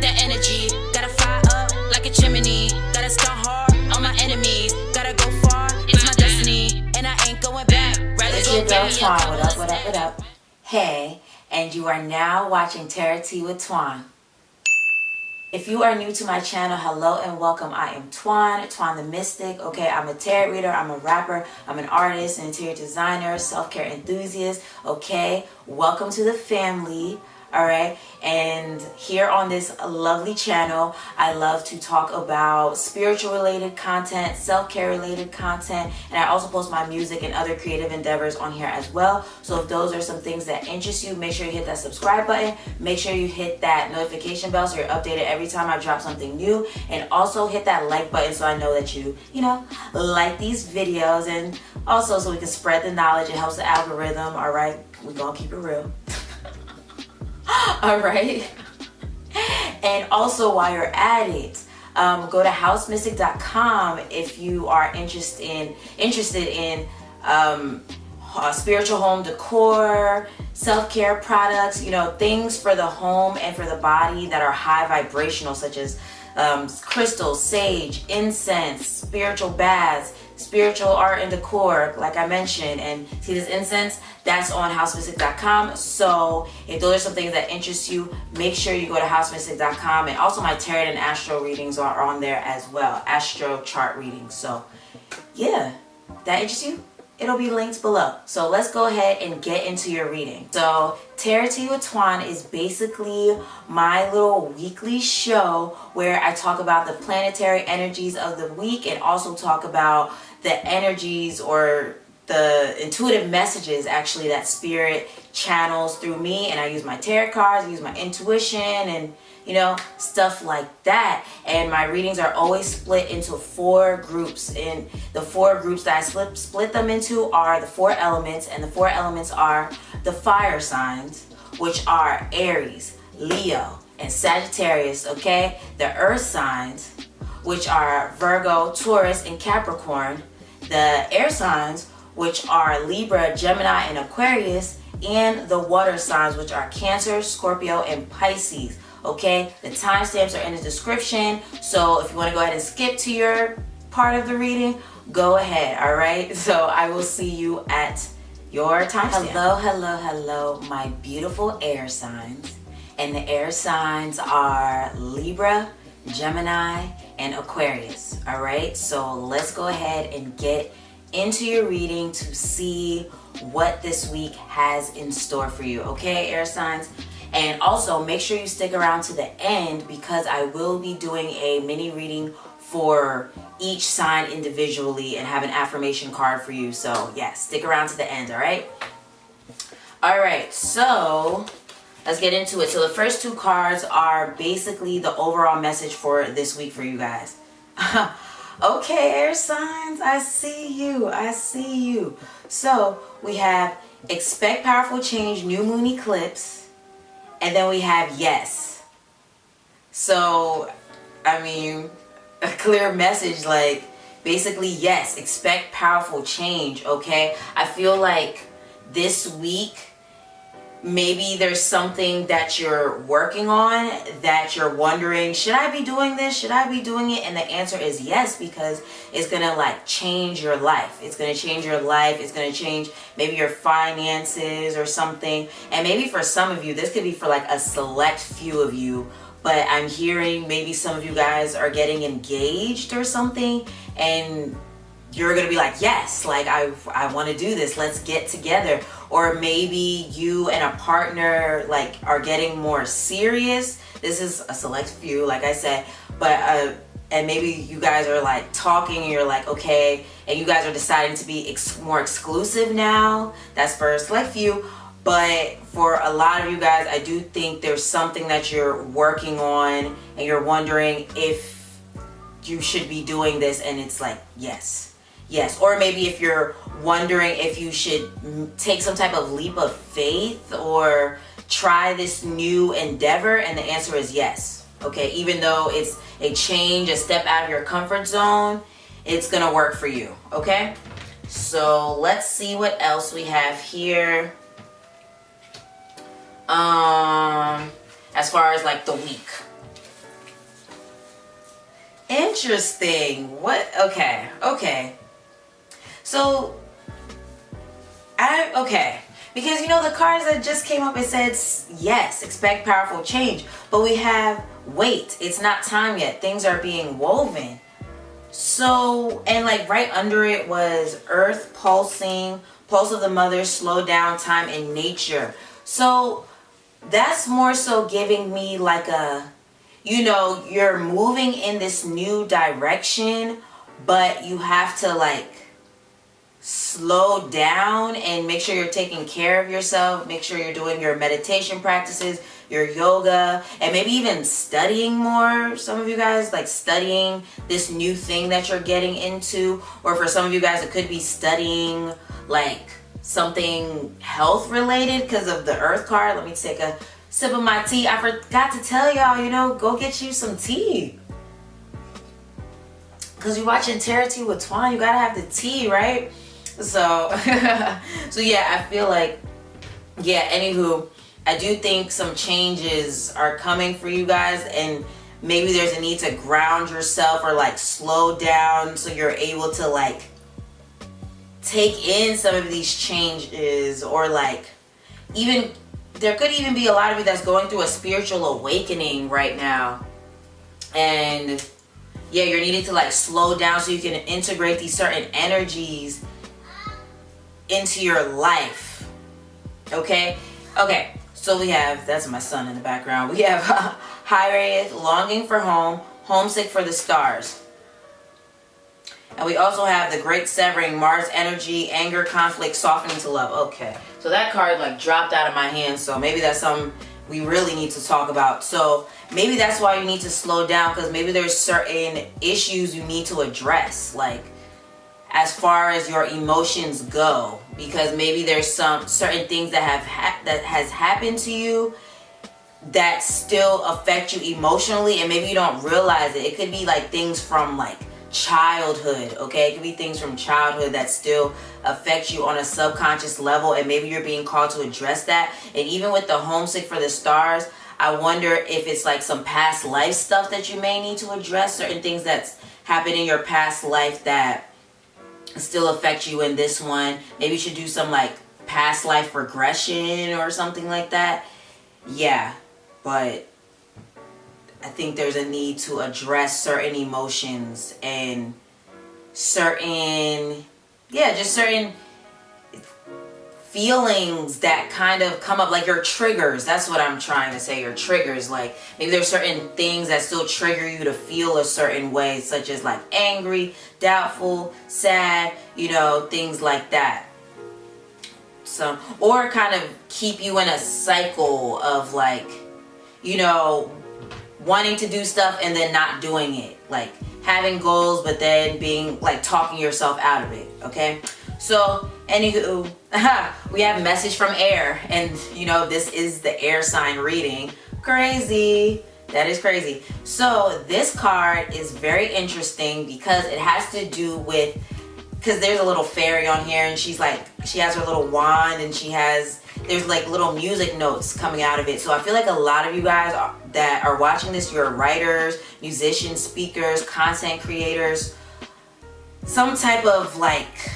that energy. Gotta fire up like a chimney. Gotta start hard on my enemies. Gotta go far, it's my destiny. And I ain't going back. It's your girl Twan. What up, what up, what up? Hey, and you are now watching Tarot Tea with Twan. If you are new to my channel, hello and welcome. I am Twan the Mystik. Okay, I'm a tarot reader, I'm a rapper, I'm an artist, an interior designer, self-care enthusiast. Okay, welcome to the family. All right, and here on this lovely channel, I love to talk about spiritual related content, self-care related content, and I also post my music and other creative endeavors on here as well. So if those are some things that interest you, make sure you hit that subscribe button, make sure you hit that notification bell so you're updated every time I drop something new, and also hit that like button so I know that you like these videos, and also so we can spread the knowledge. It helps the algorithm. All right, we're gonna keep it real. All right, and also while you're at it, go to housemystik.com if you are interested in spiritual home decor, self-care products, things for the home and for the body that are high vibrational, such as crystals, sage, incense, spiritual baths, spiritual art and decor, like I mentioned. And see this incense? That's on housemystik.com. So if those are some things that interest you, make sure you go to housemystik.com. And also my tarot and astro readings are on there as well, astro chart readings. So yeah, that interests you? It'll be linked below. So let's go ahead and get into your reading. So Tarot Tea with Twan is basically my little weekly show where I talk about the planetary energies of the week and also talk about the energies or the intuitive messages actually that spirit channels through me. And I use my tarot cards, I use my intuition, and stuff like that. And my readings are always split into 4 groups, and the 4 groups that I split them into are the 4 elements, and the 4 elements are the fire signs, which are Aries, Leo, and Sagittarius. Okay, the earth signs, which are Virgo, Taurus, and Capricorn, the air signs, which are Libra, Gemini, and Aquarius, and the water signs, which are Cancer, Scorpio, and Pisces. Okay, the timestamps are in the description, so if you want to go ahead and skip to your part of the reading, go ahead. All right, so I will see you at your timestamp. Hello, my beautiful air signs. And the air signs are Libra, Gemini, and Aquarius. All right, so let's go ahead and get into your reading to see what this week has in store for you. Okay, air signs. And also make sure you stick around to the end because I will be doing a mini reading for each sign individually and have an affirmation card for you. So yeah, stick around to the end, all right? All right, so let's get into it. So the first 2 cards are basically the overall message for this week for you guys. Okay, air signs, I see you. So we have expect powerful change, new moon eclipse. And then we have yes. So, I mean, a clear message, like basically yes, expect powerful change, okay? I feel like this week, maybe there's something that you're working on that you're wondering, should I be doing this? Should I be doing it? And the answer is yes, because it's gonna like change your life. It's gonna change your life. It's gonna change maybe your finances or something. And maybe for some of you, this could be for like a select few of you, but I'm hearing maybe some of you guys are getting engaged or something, and you're gonna be like, yes, like I want to do this, let's get together. Or maybe you and a partner like are getting more serious. This is a select few, like I said, but and maybe you guys are like talking and you're like, okay, and you guys are deciding to be more exclusive now. That's for a select few. But for a lot of you guys, I do think there's something that you're working on and you're wondering if you should be doing this, and it's like yes. Or maybe if you're wondering if you should take some type of leap of faith or try this new endeavor, and the answer is yes. Okay, even though it's a change, a step out of your comfort zone, it's gonna work for you. Okay, so let's see what else we have here. As far as like the week. Interesting. What? Okay. So, okay. Because you know the cards that just came up, it said yes, expect powerful change. But we have wait, it's not time yet. Things are being woven. So, and like right under it was earth pulsing, pulse of the mother, slow down time in nature. So that's more so giving me like a, you know, you're moving in this new direction, but you have to like slow down and make sure you're taking care of yourself. Make sure you're doing your meditation practices, your yoga, and maybe even studying more. Some of you guys like studying this new thing that you're getting into, or for some of you guys it could be studying like something health related because of the earth card. Let me take a sip of my tea. I forgot to tell y'all, you know, go get you some tea. Because you're watching Tarot Tea with Twan, you gotta have the tea, right? So, so yeah, I feel like, yeah, anywho, I do think some changes are coming for you guys, and maybe there's a need to ground yourself or like slow down so you're able to like take in some of these changes, or like even, there could even be a lot of you that's going through a spiritual awakening right now. And yeah, you're needing to like slow down so you can integrate these certain energies into your life. Okay, so we have, that's my son in the background, we have Hyreth, longing for home, homesick for the stars. And we also have the great severing, Mars energy, anger, conflict, softening to love. Okay, so that card like dropped out of my hand, so maybe that's something we really need to talk about. So maybe that's why you need to slow down, because maybe there's certain issues you need to address, like as far as your emotions go, because maybe there's some certain things that has happened to you that still affect you emotionally, and maybe you don't realize it. It could be like things from like childhood, okay? It could be things from childhood that still affect you on a subconscious level, and maybe you're being called to address that. And even with the homesick for the stars, I wonder if it's like some past life stuff that you may need to address, certain things that's happened in your past life that still affect you in this one. Maybe you should do some like past life regression or something like that. Yeah, but I think there's a need to address certain emotions and certain, yeah, just certain feelings that kind of come up, like your triggers. That's what I'm trying to say, your triggers. Like maybe there's certain things that still trigger you to feel a certain way, such as like angry, doubtful, sad, you know, things like that. So, or kind of keep you in a cycle of like, you know, wanting to do stuff and then not doing it, like having goals but then being like talking yourself out of it. Okay, so anywho, we have a message from air, and you know, this is the air sign reading. Crazy, that is crazy. So this card is very interesting because it has to do with, because there's a little fairy on here, and she's like, she has her little wand, and there's like little music notes coming out of it. So I feel like a lot of you guys that are watching this, you're writers, musicians, speakers, content creators, some type of like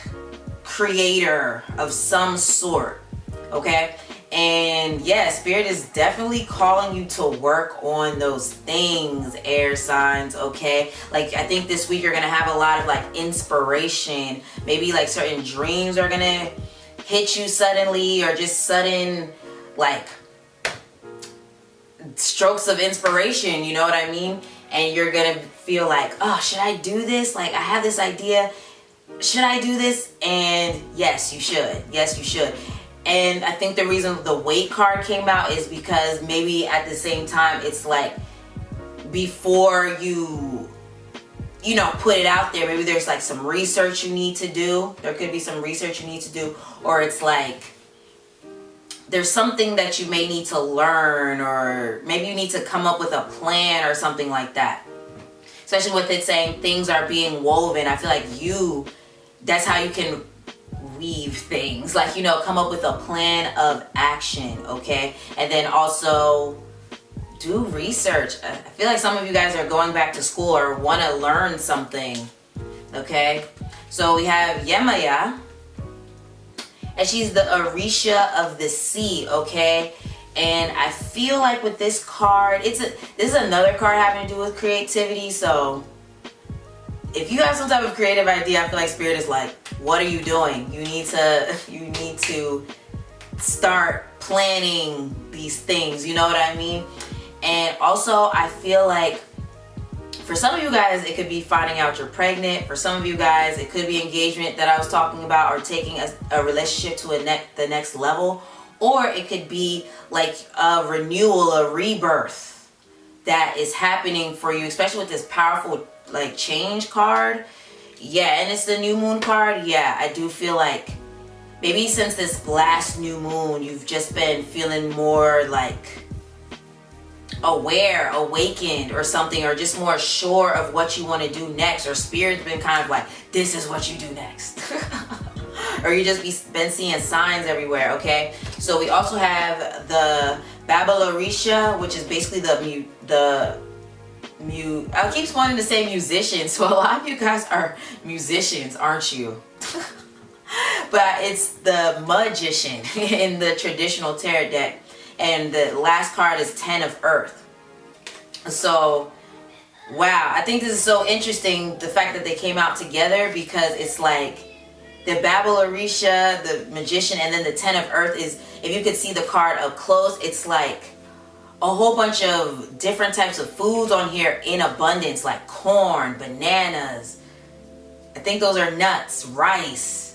creator of some sort, okay? And yeah, Spirit is definitely calling you to work on those things, air signs, okay? Like I think this week you're gonna have a lot of like inspiration. Maybe like certain dreams are gonna hit you suddenly, or just sudden like strokes of inspiration, you know what I mean? And you're gonna feel like, oh, should I do this? Like I have this idea, should I do this? And yes, you should. Yes, you should. And I think the reason the weight card came out is because maybe at the same time, it's like before you know, put it out there, maybe there's like some research you need to do. There could be some research you need to do, or it's like there's something that you may need to learn, or maybe you need to come up with a plan or something like that. Especially with it saying things are being woven. I feel like that's how you can weave things, like, you know, come up with a plan of action, okay? And then also do research. I feel like some of you guys are going back to school or want to learn something. Okay, so we have Yemaya, and she's the Orisha of the sea. Okay, and I feel like with this card, this is another card having to do with creativity. So if you have some type of creative idea, I feel like Spirit is like, what are you doing? You need to start planning these things. You know what I mean? And also, I feel like for some of you guys, it could be finding out you're pregnant. For some of you guys, it could be engagement that I was talking about, or taking a relationship to the next level. Or it could be like a renewal, a rebirth that is happening for you, especially with this powerful like change card. Yeah, and it's the new moon card. Yeah, I do feel like maybe since this last new moon, you've just been feeling more like aware, awakened or something, or just more sure of what you want to do next, or Spirit's been kind of like, this is what you do next. Or you just been seeing signs everywhere. Okay, so we also have the Babblerisha, which is basically I keep wanting to say musician, so a lot of you guys are musicians, aren't you? But it's the magician in the traditional tarot deck. And the last card is 10 of Earth. So, wow. I think this is so interesting, the fact that they came out together, because it's like the Babblerisha, the magician, and then the 10 of Earth is, if you could see the card up close, it's like a whole bunch of different types of foods on here in abundance, like corn, bananas. I think those are nuts, rice,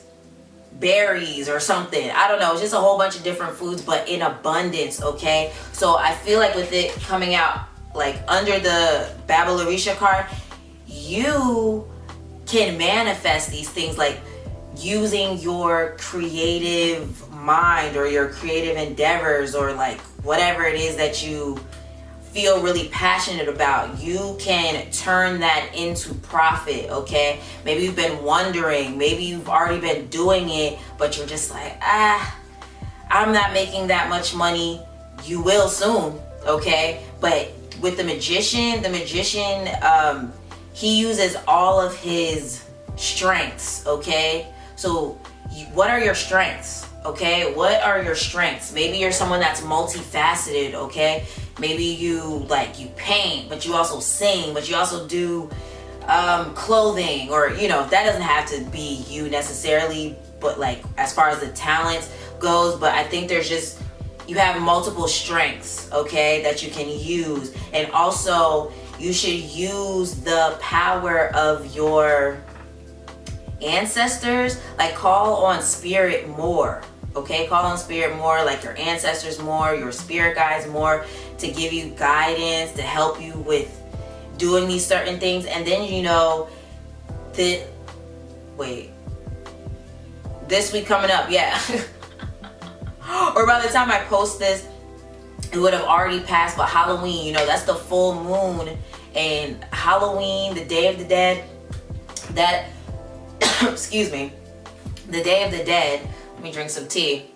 berries or something. I don't know. It's just a whole bunch of different foods, but in abundance. Okay, so I feel like with it coming out like under the Babblerisha card, you can manifest these things, like using your creative mind or your creative endeavors, or like whatever it is that you feel really passionate about. You can turn that into profit. Okay, maybe you've been wondering, maybe you've already been doing it, but you're just like, I'm not making that much money. You will soon. Okay, but with the magician, he uses all of his strengths. Okay, so what are your strengths? Okay, what are your strengths? Maybe you're someone that's multifaceted. Okay, maybe you paint, but you also sing, but you also do clothing, or that doesn't have to be you necessarily, but like as far as the talent goes. But I think you have multiple strengths, okay, that you can use. And also you should use the power of your ancestors, like call on Spirit more. Okay, call on Spirit more, like your ancestors more, your spirit guides more, to give you guidance, to help you with doing these certain things. And then this week coming up, yeah. Or by the time I post this, it would have already passed. But Halloween, that's the full moon, and Halloween, the Day of the Dead, that excuse me, the Day of the Dead. Let me drink some tea.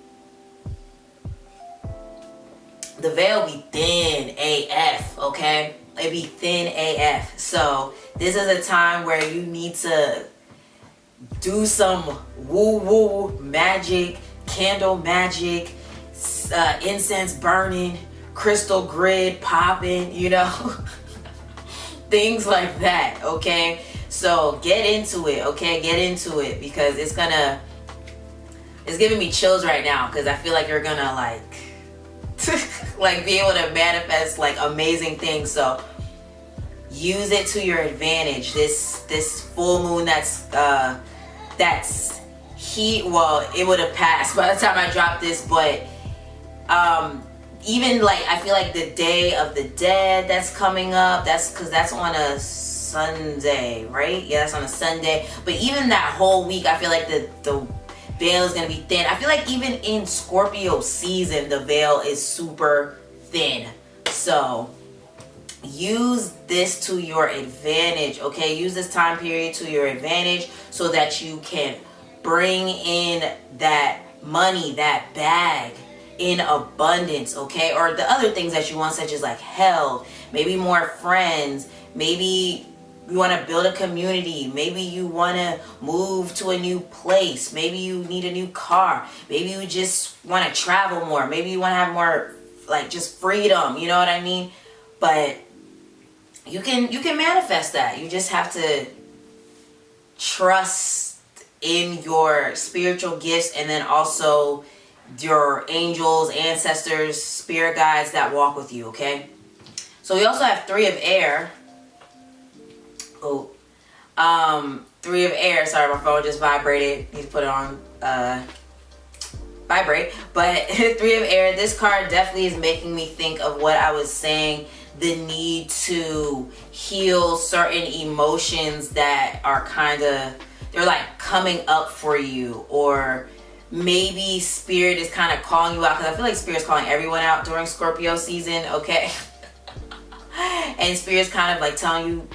The veil be thin AF, okay? It be thin AF. So this is a time where you need to do some woo-woo magic, candle magic, incense burning, crystal grid popping, things like that, okay? So get into it, okay? Get into it, because it's giving me chills right now, because I feel like you're gonna like be able to manifest like amazing things. So use it to your advantage. This full moon that's heat. Well, it would have passed by the time I dropped this, but even like I feel like the Day of the Dead that's coming up, that's because that's on a Sunday, right? Yeah, that's on a Sunday. But even that whole week, I feel like the veil is going to be thin. I feel like even in Scorpio season, the veil is super thin. So use this to your advantage, okay? Use this time period to your advantage so that you can bring in that money, that bag, in abundance, okay? Or the other things that you want, such as like health, maybe more friends, maybe you want to build a community, maybe you want to move to a new place, maybe you need a new car, maybe you just want to travel more, maybe you want to have more like just freedom, you know what I mean? But you can manifest that. You just have to trust in your spiritual gifts, and then also your angels, ancestors, spirit guides that walk with you, okay? So we also have 3 of air. Oh, 3 of air. Sorry, my phone just vibrated. Need to put it on vibrate. But 3 of air, this card definitely is making me think of what I was saying, the need to heal certain emotions that are kind of, they're like coming up for you, or maybe spirit is kind of calling you out, because I feel like spirit's calling everyone out during Scorpio season, okay? And spirit's kind of like telling you,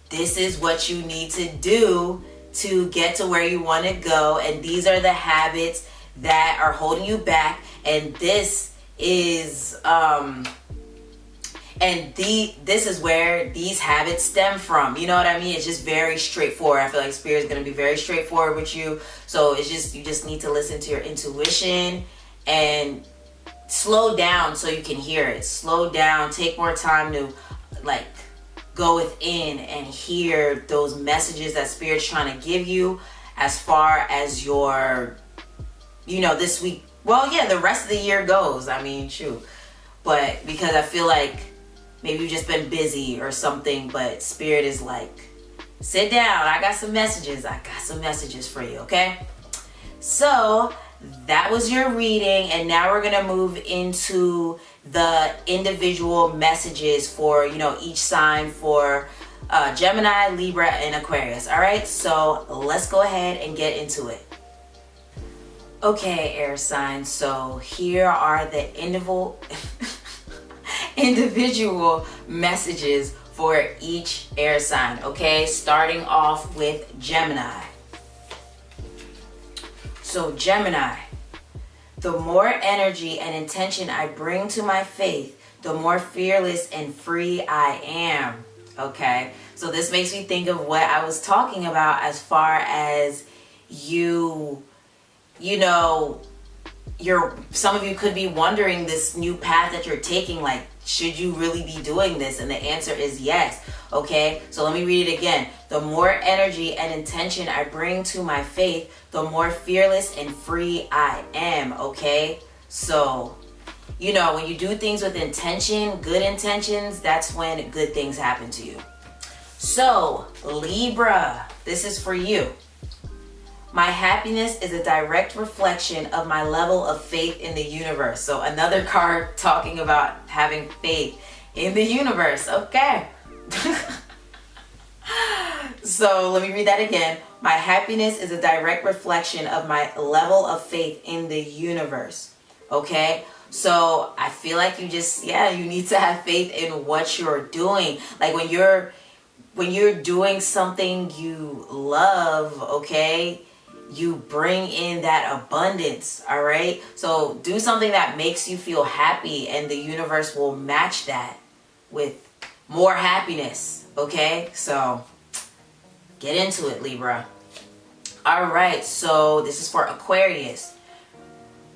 this is what you need to do to get to where you want to go, and these are the habits that are holding you back, and this is this is where these habits stem from. You know what I mean? It's just very straightforward. I feel like spirit is going to be very straightforward with you. So it's just, you just need to listen to your intuition and slow down so you can hear it. Slow down, take more time to like go within and hear those messages that spirit's trying to give you as far as your, you know, this week. Well, yeah, the rest of the year goes. I mean, shoot. But because I feel like maybe you've just been busy or something, but spirit is like, sit down. I got some messages. I got some messages for you, okay? So that was your reading, and now we're going to move into the individual messages for, you know, each sign for Gemini, Libra, and Aquarius. All right, so let's go ahead and get into it. Okay, air signs, so here are the individual messages for each air sign, okay? Starting off with Gemini. So Gemini, the more energy and intention I bring to my faith, the more fearless and free I am, okay? So this makes me think of what I was talking about as far as you know, some of you could be wondering this new path that you're taking, like, should you really be doing this? And the answer is yes, okay? So let me read it again. The more energy and intention I bring to my faith, the more fearless and free I am, okay? So, you know, when you do things with intention, good intentions, that's when good things happen to you. So, Libra, this is for you. My happiness is a direct reflection of my level of faith in the universe. So another card talking about having faith in the universe. Okay. So let me read that again. My happiness is a direct reflection of my level of faith in the universe. Okay. So I feel like you need to have faith in what you're doing. Like when you're doing something you love, okay, you bring in that abundance, all right? So do something that makes you feel happy, and the universe will match that with more happiness, okay? So get into it, Libra. All right, so this is for Aquarius.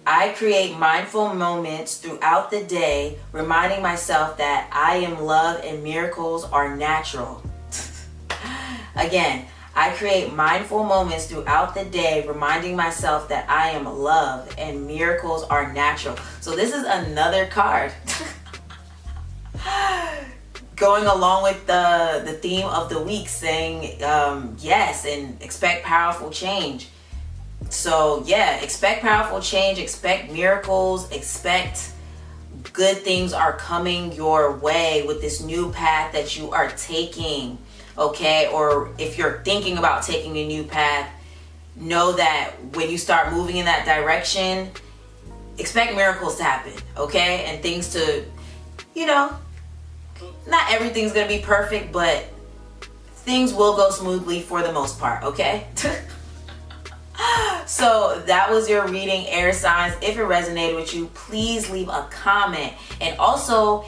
I create mindful moments throughout the day, reminding myself that I am love and miracles are natural. Again, I create mindful moments throughout the day, reminding myself that I am love and miracles are natural. So this is another card going along with the theme of the week, saying yes, and expect powerful change. So yeah, expect powerful change, expect miracles, expect good things are coming your way with this new path that you are taking. Okay, or if you're thinking about taking a new path, know that when you start moving in that direction, expect miracles to happen, okay? And things to, you know, not everything's gonna be perfect, but things will go smoothly for the most part, okay? So that was your reading, air signs. If it resonated with you, please leave a comment. And also,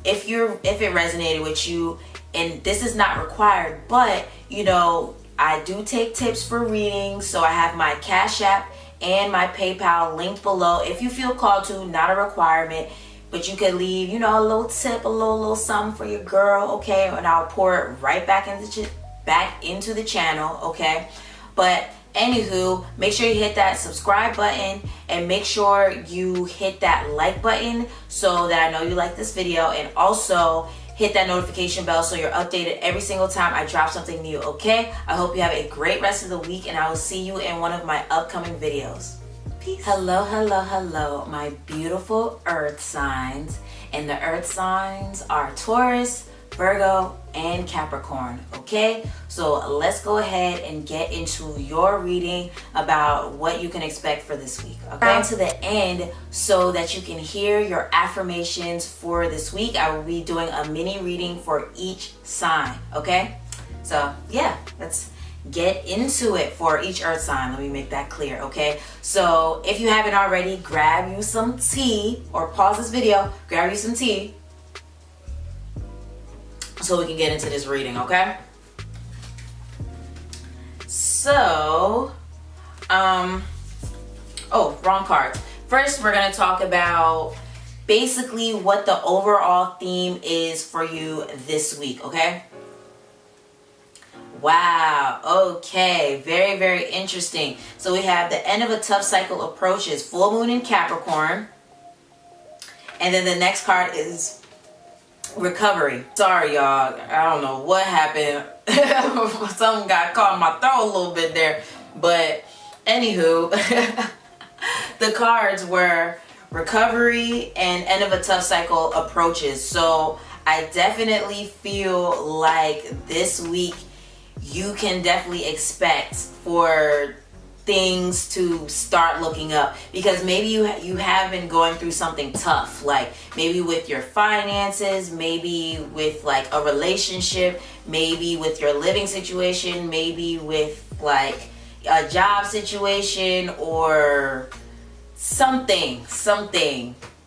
if it resonated with you, and this is not required, but you know, I do take tips for readings. So I have my Cash App and my PayPal linked below. If you feel called to, not a requirement, but you could leave, you know, a little tip, a little something for your girl, okay? And I'll pour it right back into the channel, okay? But anywho, make sure you hit that subscribe button and make sure you hit that like button so that I know you like this video, and also hit that notification bell so you're updated every single time I drop something new, okay? I hope you have a great rest of the week, and I will see you in one of my upcoming videos. Peace. Hello, my beautiful earth signs. And the earth signs are Taurus, Virgo, and Capricorn, okay? So let's go ahead and get into your reading about what you can expect for this week, okay? Down to the end so that you can hear your affirmations for this week. I will be doing a mini reading for each sign, okay? So yeah, let's get into it for each earth sign. Let me make that clear, okay? So if you haven't already, grab you some tea, or pause this video, grab you some tea, so we can get into this reading, okay? So, oh, wrong card. First, we're gonna talk about basically what the overall theme is for you this week, okay? Wow, okay, very, very interesting. So we have the end of a tough cycle approaches, full moon in Capricorn. And then the next card is recovery. Sorry, y'all. I don't know what happened. Something got caught in my throat a little bit there. But anywho, the cards were recovery and end of a tough cycle approaches. So I definitely feel like this week you can definitely expect for things to start looking up, because maybe you have been going through something tough, like maybe with your finances, maybe with like a relationship, maybe with your living situation, maybe with like a job situation or something,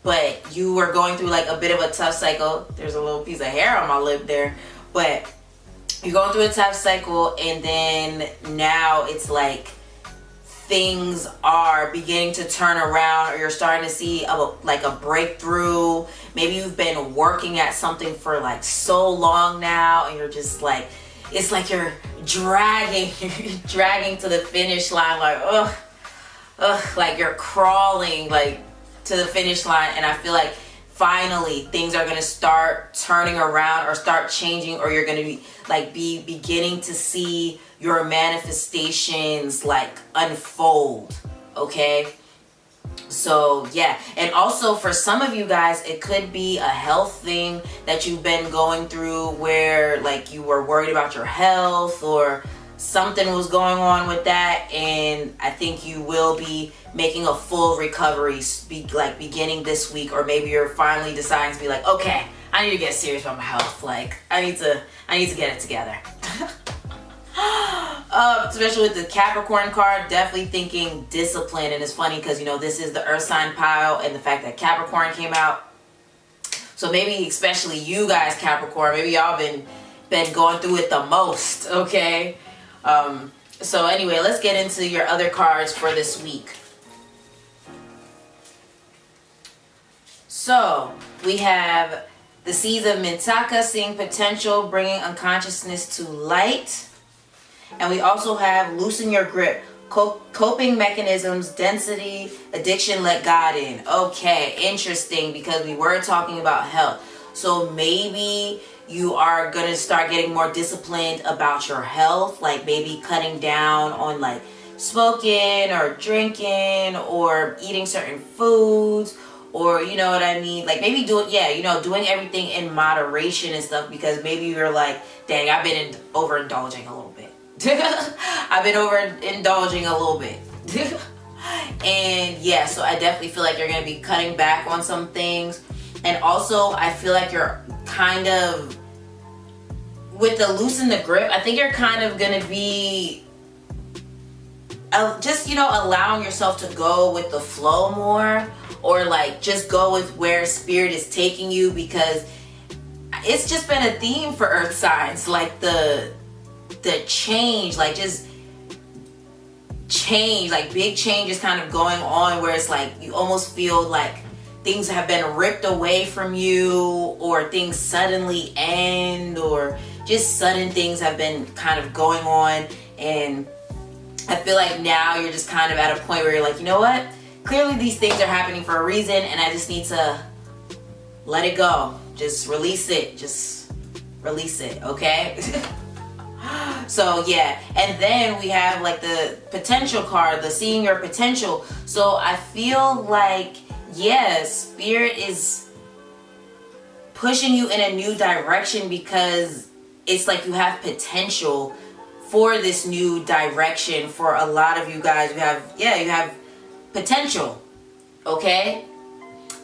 but you were going through like a bit of a tough cycle. There's a little piece of hair on my lip there, but you're going through a tough cycle, and then now it's like things are beginning to turn around, or you're starting to see a breakthrough. Maybe you've been working at something for like so long now, and you're just like, it's like you're dragging to the finish line, like like you're crawling like to the finish line. And I feel like finally things are gonna start turning around or start changing, or you're gonna be beginning to see your manifestations like unfold, okay? So yeah, and also for some of you guys, it could be a health thing that you've been going through, where like you were worried about your health or something was going on with that, and I think you will be making a full recovery beginning this week. Or maybe you're finally deciding to be like, okay, I need to get serious about my health, like I need to get it together. Especially with the Capricorn card, definitely thinking discipline. And it's funny because, you know, this is the earth sign pile, and the fact that Capricorn came out, so maybe especially you guys Capricorn, maybe y'all been going through it the most, okay? So anyway, let's get into your other cards for this week. So we have the Seeds of Mintaka, seeing potential, bringing unconsciousness to light. And we also have loosen your grip, coping mechanisms, density, addiction, let God in. Okay, interesting, because we were talking about health. So maybe you are going to start getting more disciplined about your health, like maybe cutting down on like smoking or drinking or eating certain foods, or you know what I mean, like maybe doing everything in moderation and stuff, because maybe you're like, dang, I've been overindulging a little bit. I've been overindulging a little bit. And yeah, so I definitely feel like you're going to be cutting back on some things. And also I feel like you're kind of, with the loosen the grip, I think you're kind of going to be just, you know, allowing yourself to go with the flow more, or like just go with where spirit is taking you, because it's just been a theme for earth signs, like the change, like just change, like big changes kind of going on, where it's like you almost feel like things have been ripped away from you, or things suddenly end, or just sudden things have been kind of going on. And I feel like now you're just kind of at a point where you're like, you know what? Clearly these things are happening for a reason, and I just need to let it go. Just release it. Just release it, okay? So yeah, and then we have like the potential card, the seeing your potential. So I feel like, yes, spirit is pushing you in a new direction, because it's like you have potential for this new direction. For a lot of you guys, you have potential, okay?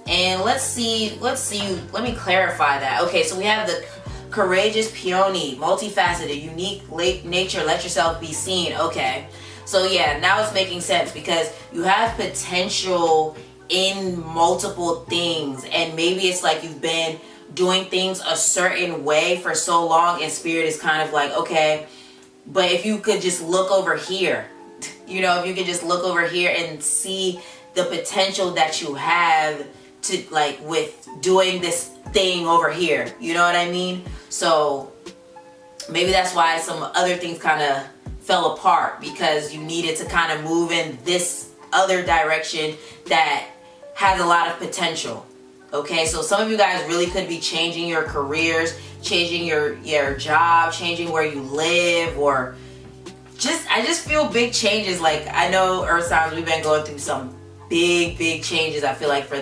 And let me clarify that. Okay, so we have the courageous peony, multifaceted, unique nature, let yourself be seen. Okay, so yeah, now it's making sense, because you have potential in multiple things, and maybe it's like you've been doing things a certain way for so long, and spirit is kind of like, okay, but if you could just look over here, you know, if you could just look over here and see the potential that you have to, like, with doing this thing over here, you know what I mean? So maybe that's why some other things kind of fell apart, because you needed to kind of move in this other direction that has a lot of potential. Okay, so some of you guys really could be changing your careers, changing your job, changing where you live, or I just feel big changes. Like, I know earth signs, we've been going through some big changes, I feel like, for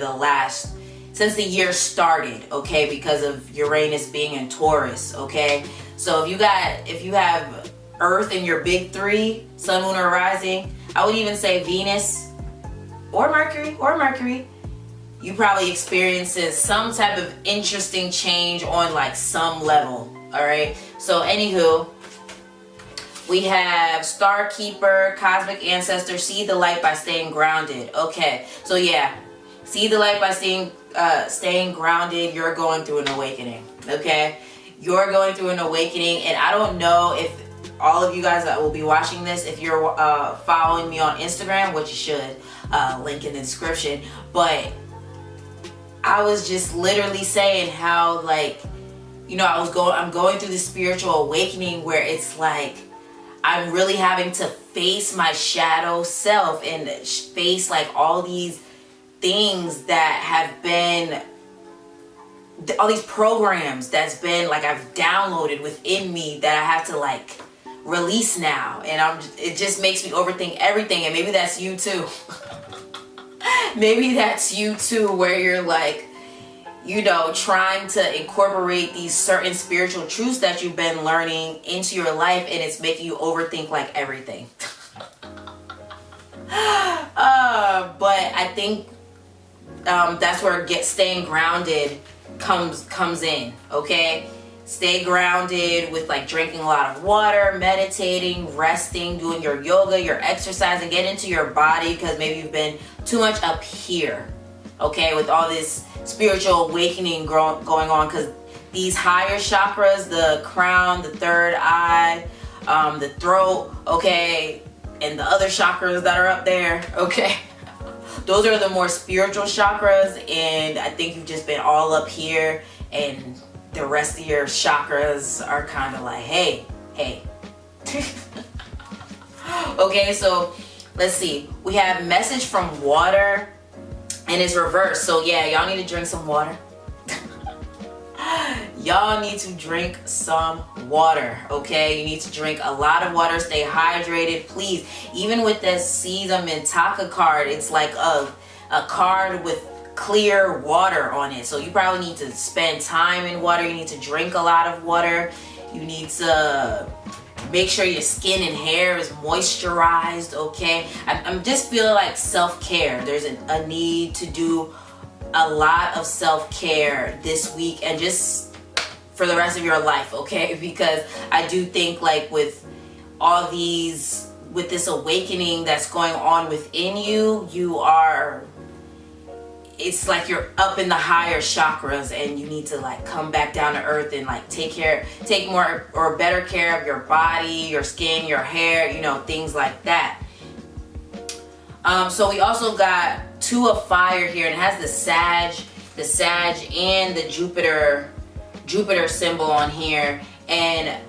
since the year started, okay, because of Uranus being in Taurus, okay? So if you have earth in your big three, sun, moon, or rising, I would even say Venus or Mercury, you probably experiences some type of interesting change on like some level. All right, so anywho, we have Star Keeper, Cosmic Ancestor, see the light by staying grounded. Okay, so yeah, see the light by staying grounded. You're going through an awakening. Okay, you're going through an awakening, and I don't know if all of you guys that will be watching this, if you're following me on Instagram, which you should, link in the description, but I was just literally saying how, like, you know, I'm going through this spiritual awakening where it's like I'm really having to face my shadow self and face like all these things that have been, all these programs that's been like I've downloaded within me that I have to like release now, and it just makes me overthink everything. And maybe that's you too. Maybe that's you too, where you're like, you know, trying to incorporate these certain spiritual truths that you've been learning into your life, and it's making you overthink like everything. But I think that's where staying grounded comes in. Okay, stay grounded with like drinking a lot of water, meditating, resting, doing your yoga, your exercise, and get into your body, because maybe you've been too much up here, okay, with all this spiritual awakening going on, because these higher chakras, the crown, the third eye, the throat, okay, and the other chakras that are up there, okay, those are the more spiritual chakras, and I think you've just been all up here, and the rest of your chakras are kind of like, hey. Okay, so let's see. We have message from water, and it's reversed. So yeah, y'all need to drink some water. Y'all need to drink some water, okay? You need to drink a lot of water. Stay hydrated, please. Even with this Caesar Mintaka card, it's like a card with clear water on it. So you probably need to spend time in water. You need to drink a lot of water. You need to make sure your skin and hair is moisturized, okay? I'm just feeling like self-care. There's a need to do a lot of self-care this week, and just for the rest of your life, okay? Because I do think like with all these with this awakening that's going on within you, it's like you're up in the higher chakras, and you need to like come back down to earth and like take more or better care of your body, your skin, your hair, you know, things like that. So we also got 2 of fire here, and it has the Sag and the Jupiter symbol on here. And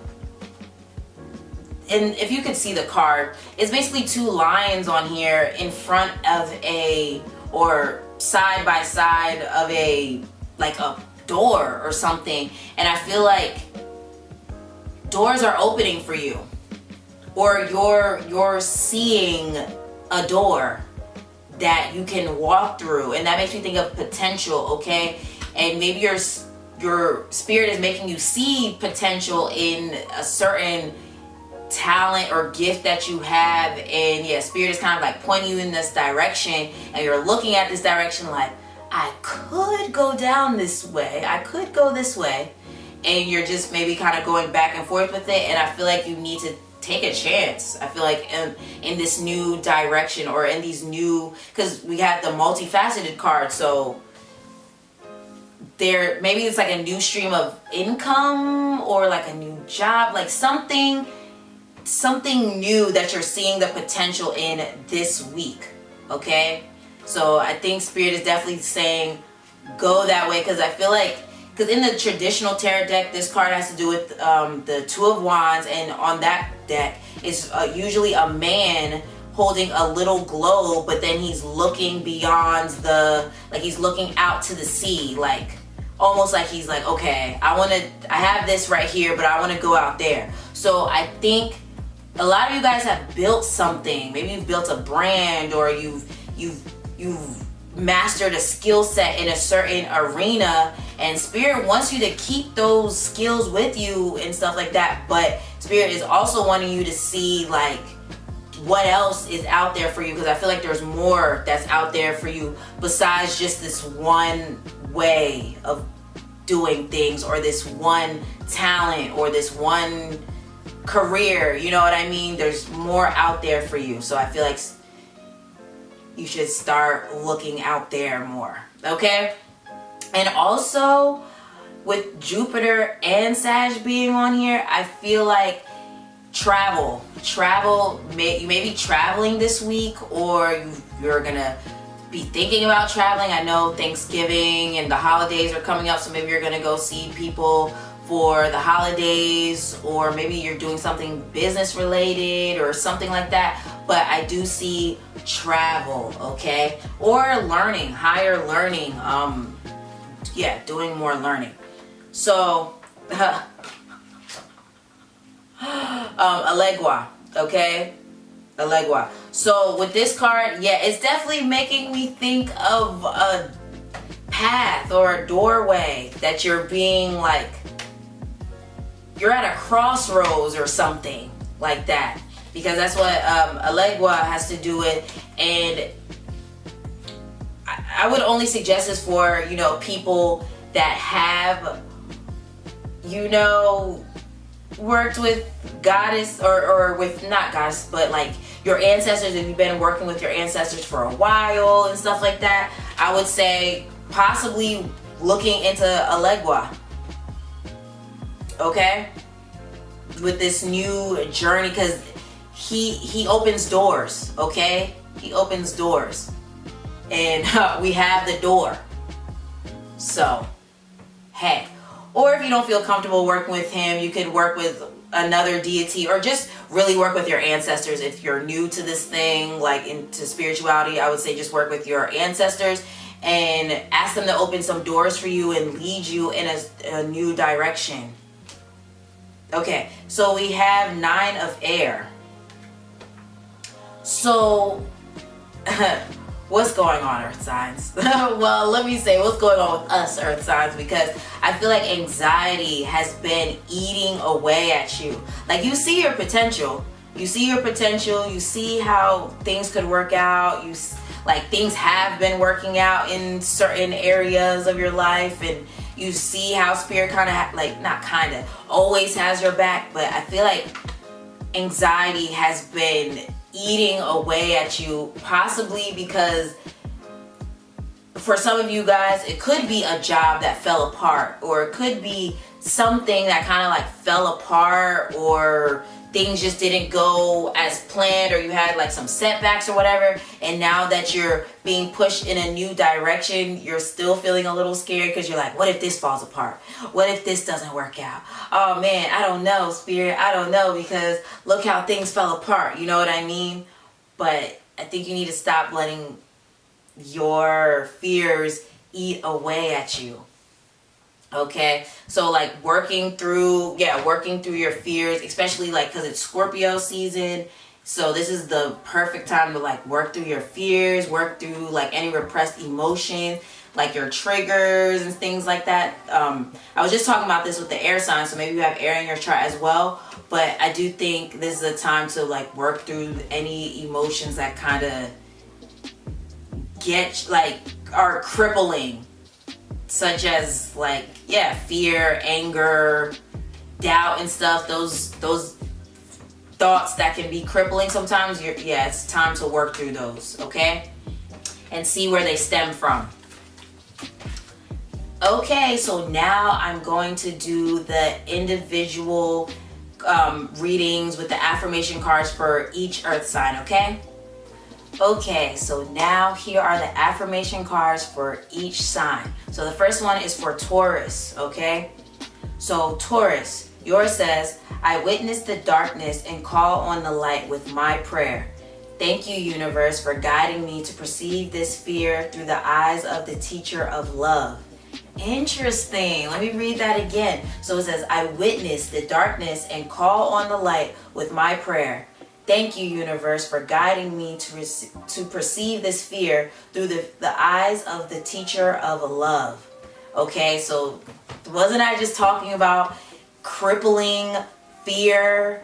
if you could see the card, it's basically 2 lions on here in front of or side by side of like a door or something. And I feel like doors are opening for you, or you're seeing a door that you can walk through, and that makes me think of potential, okay? And maybe your spirit is making you see potential in a certain talent or gift that you have, and yeah, spirit is kind of like pointing you in this direction, and you're looking at this direction like, I could go down this way, I could go this way, and you're just maybe kind of going back and forth with it. And I feel like you need to take a chance. I feel like in this new direction, or in these new, because we have the multifaceted card, so there maybe it's like a new stream of income, or like a new job, like something new that you're seeing the potential in this week, okay? So I think spirit is definitely saying go that way, because I feel like, because in the traditional tarot deck, this card has to do with the 2 of Wands, and on that deck is usually a man holding a little globe, but then he's looking beyond he's looking out to the sea, like almost like he's like, okay, I have this right here, but I want to go out there. So I think a lot of you guys have built something. Maybe you've built a brand, or you've mastered a skill set in a certain arena, and spirit wants you to keep those skills with you and stuff like that. But spirit is also wanting you to see like what else is out there for you, because I feel like there's more that's out there for you besides just this one way of doing things, or this one talent, or this one career, you know what I mean? There's more out there for you. So I feel like you should start looking out there more, okay? And also with Jupiter and Sag being on here, I feel like travel, you may be traveling this week, or you're gonna be thinking about traveling. I know Thanksgiving and the holidays are coming up, so maybe you're gonna go see people for the holidays, or maybe you're doing something business related or something like that. But I do see travel, okay? Or learning, higher learning, doing more learning. So Alegua, okay? Alegua. So with this card, yeah, it's definitely making me think of a path or a doorway that you're being like, you're at a crossroads or something like that, because that's what Alegua has to do with. And I would only suggest this for, you know, people that have, you know, worked with goddess, or with not goddess, but like your ancestors. If you've been working with your ancestors for a while and stuff like that, I would say possibly looking into Alegua, okay, with this new journey, because he opens doors, okay? He opens doors, and we have the door. So hey, or if you don't feel comfortable working with him, you could work with another deity, or just really work with your ancestors. If you're new to this thing, like into spirituality, I would say just work with your ancestors and ask them to open some doors for you and lead you in a new direction. Okay, so we have 9 of air. So what's going on, earth signs? Well, let me say what's going on with us, earth signs, because I feel like anxiety has been eating away at you. Like, you see your potential. You see your potential. You see how things could work out. Like, things have been working out in certain areas of your life, and you see how spirit kind of, like, not kind of, always has your back. But I feel like anxiety has been eating away at you, possibly because for some of you guys, it could be a job that fell apart, or it could be something that kind of like fell apart, or things just didn't go as planned, or you had like some setbacks or whatever, and now that you're being pushed in a new direction, you're still feeling a little scared because you're like, what if this falls apart? What if this doesn't work out? Oh man, I don't know, Spirit, I don't know, because look how things fell apart, you know what I mean? But I think you need to stop letting your fears eat away at you. Okay, so like working through your fears, especially like because it's Scorpio season, so this is the perfect time to like work through your fears, work through like any repressed emotions, like your triggers and things like that. I was just talking about this with the air sign, so maybe you have air in your chart as well, but I do think this is a time to like work through any emotions that kind of get like are crippling, such as like fear, anger, doubt and stuff. Those thoughts that can be crippling sometimes. It's time to work through those, okay, and see where they stem from. Okay, so now I'm going to do the individual readings with the affirmation cards for each earth sign, okay? Okay, so now here are the affirmation cards for each sign. So the first one is for Taurus, okay? So Taurus, yours says, I witness the darkness and call on the light with my prayer. Thank you, universe, for guiding me to perceive this fear through the eyes of the teacher of love. Interesting. Let me read that again. So it says, I witness the darkness and call on the light with my prayer. Thank you, universe, for guiding me to perceive this fear through the eyes of the teacher of love. Okay, so wasn't I just talking about crippling fear,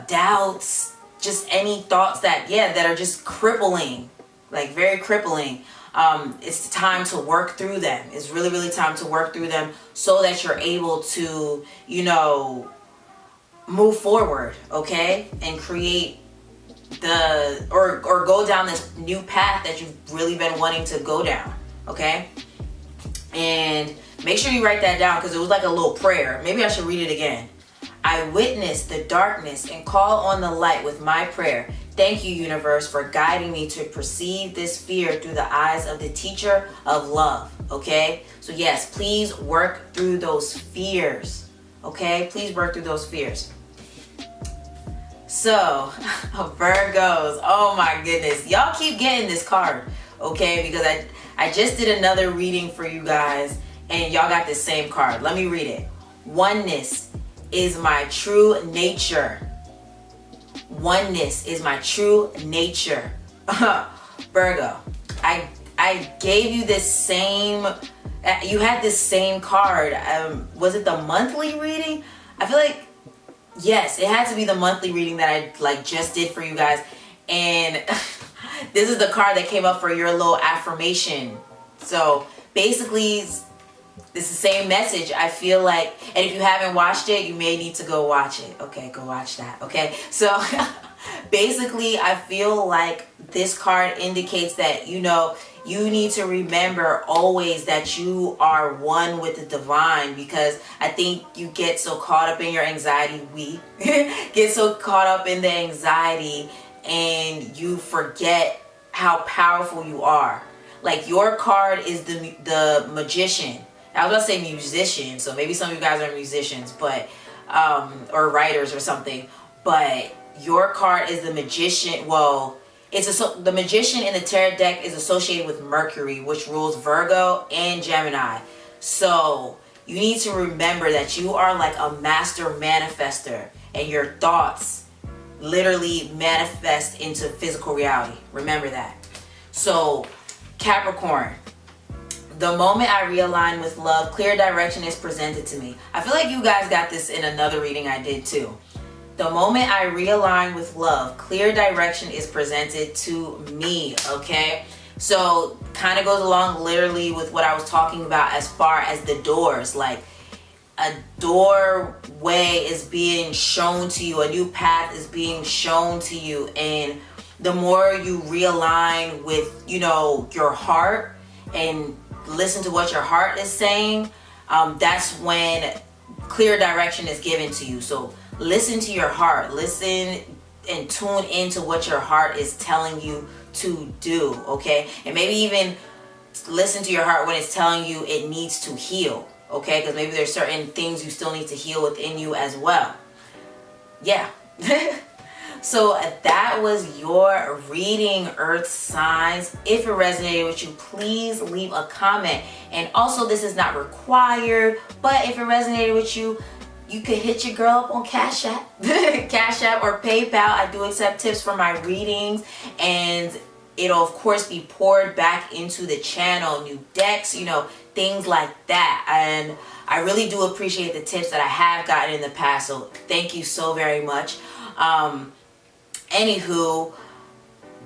doubts, just any thoughts that are just crippling, like very crippling. It's time to work through them. It's really, really time to work through them so that you're able to, move forward, okay, and create or go down this new path that you've really been wanting to go down, okay? And make sure you write that down because it was like a little prayer. Maybe I should read it again. I witness the darkness and call on the light with my prayer. Thank you, universe, for guiding me to perceive this fear through the eyes of the teacher of love, okay? So yes, please work through those fears, okay? Please work through those fears. So, Virgos, oh my goodness. Y'all keep getting this card, okay? Because I just did another reading for you guys and y'all got the same card. Let me read it. Oneness is my true nature. Oneness is my true nature. Virgo, I gave you this same, you had this same card. Was it the monthly reading? I feel like, yes, it had to be the monthly reading that I just did for you guys. And this is the card that came up for your little affirmation. So basically, it's the same message. I feel like, and if you haven't watched it, you may need to go watch it. Okay, go watch that. Okay, so basically, I feel like this card indicates that, you need to remember always that you are one with the divine, because I think you get so caught up in your anxiety. We get so caught up in the anxiety and you forget how powerful you are. Like your card is the magician. I was about to say musician, so maybe some of you guys are musicians, but or writers or something. But your card is the magician. Well, the magician in the tarot deck is associated with Mercury, which rules Virgo and Gemini. So you need to remember that you are like a master manifester, and your thoughts literally manifest into physical reality. Remember that. So Capricorn, the moment I realign with love, clear direction is presented to me. I feel like you guys got this in another reading I did too. The moment I realign with love, clear direction is presented to me, okay? So kind of goes along literally with what I was talking about as far as the doors. Like a doorway is being shown to you, a new path is being shown to you, and the more you realign with, you know, your heart and listen to what your heart is saying, that's when clear direction is given to you. So listen to your heart, listen and tune into what your heart is telling you to do, okay? And maybe even listen to your heart when it's telling you it needs to heal, okay? Because maybe there's certain things you still need to heal within you as well. Yeah. So that was your reading, Earth signs. If it resonated with you, please leave a comment. And also, this is not required, but if it resonated with you, you could hit your girl up on Cash App, Cash App or PayPal. I do accept tips for my readings, and it'll of course be poured back into the channel, new decks, you know, things like that. And I really do appreciate the tips that I have gotten in the past, so thank you so very much. Anywho,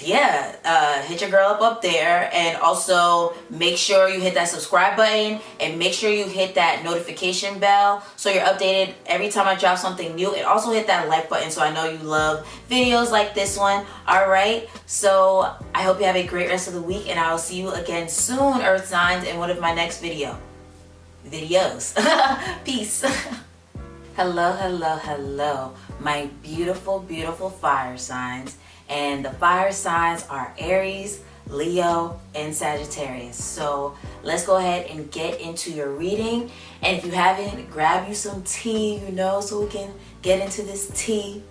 yeah, hit your girl up there, and also make sure you hit that subscribe button and make sure you hit that notification bell so you're updated every time I drop something new, and also hit that like button so I know you love videos like this one. All right, so I hope you have a great rest of the week, and I will see you again soon, Earth signs, in one of my next videos. Peace. Hello, my beautiful fire signs. And the fire signs are Aries, Leo, and Sagittarius. So let's go ahead and get into your reading. And if you haven't, grab you some tea, you know, so we can get into this tea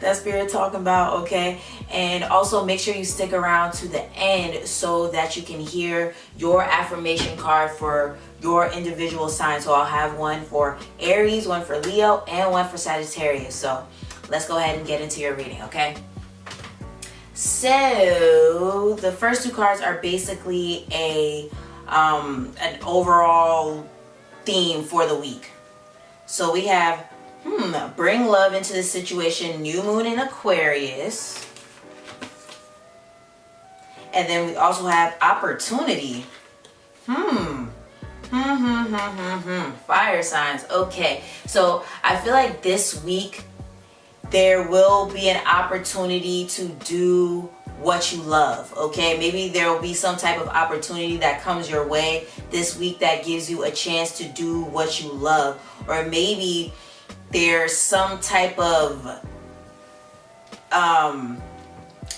that Spirit talking about, okay? And also make sure you stick around to the end so that you can hear your affirmation card for your individual sign. So I'll have one for Aries, one for Leo, and one for Sagittarius. So let's go ahead and get into your reading, okay? So the first two cards are basically an overall theme for the week. So we have bring love into the situation, new moon in Aquarius. And then we also have opportunity. Fire signs. Okay, so I feel like this week there will be an opportunity to do what you love, okay? Maybe there will be some type of opportunity that comes your way this week that gives you a chance to do what you love. Or maybe there's some type of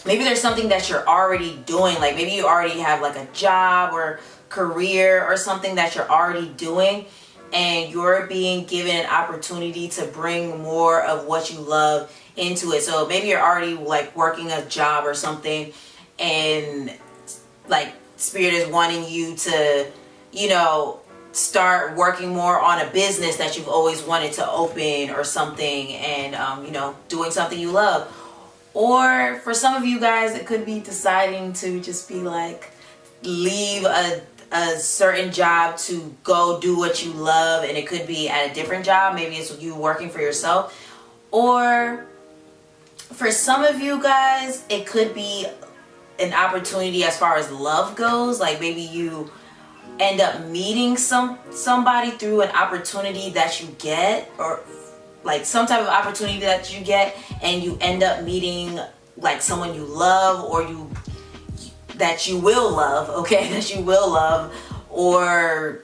maybe there's something that you're already doing, like maybe you already have like a job or career or something that you're already doing, and you're being given an opportunity to bring more of what you love into it. So maybe you're already like working a job or something, and like Spirit is wanting you to, you know, start working more on a business that you've always wanted to open or something, and you know, doing something you love. Or for some of you guys, it could be deciding to just be like, leave a certain job to go do what you love, and it could be at a different job. Maybe it's you working for yourself. Or for some of you guys, it could be an opportunity as far as love goes. Like maybe you end up meeting somebody through an opportunity that you get, or like some type of opportunity that you get, and you end up meeting like someone you love, or that you will love, okay? That you will love. Or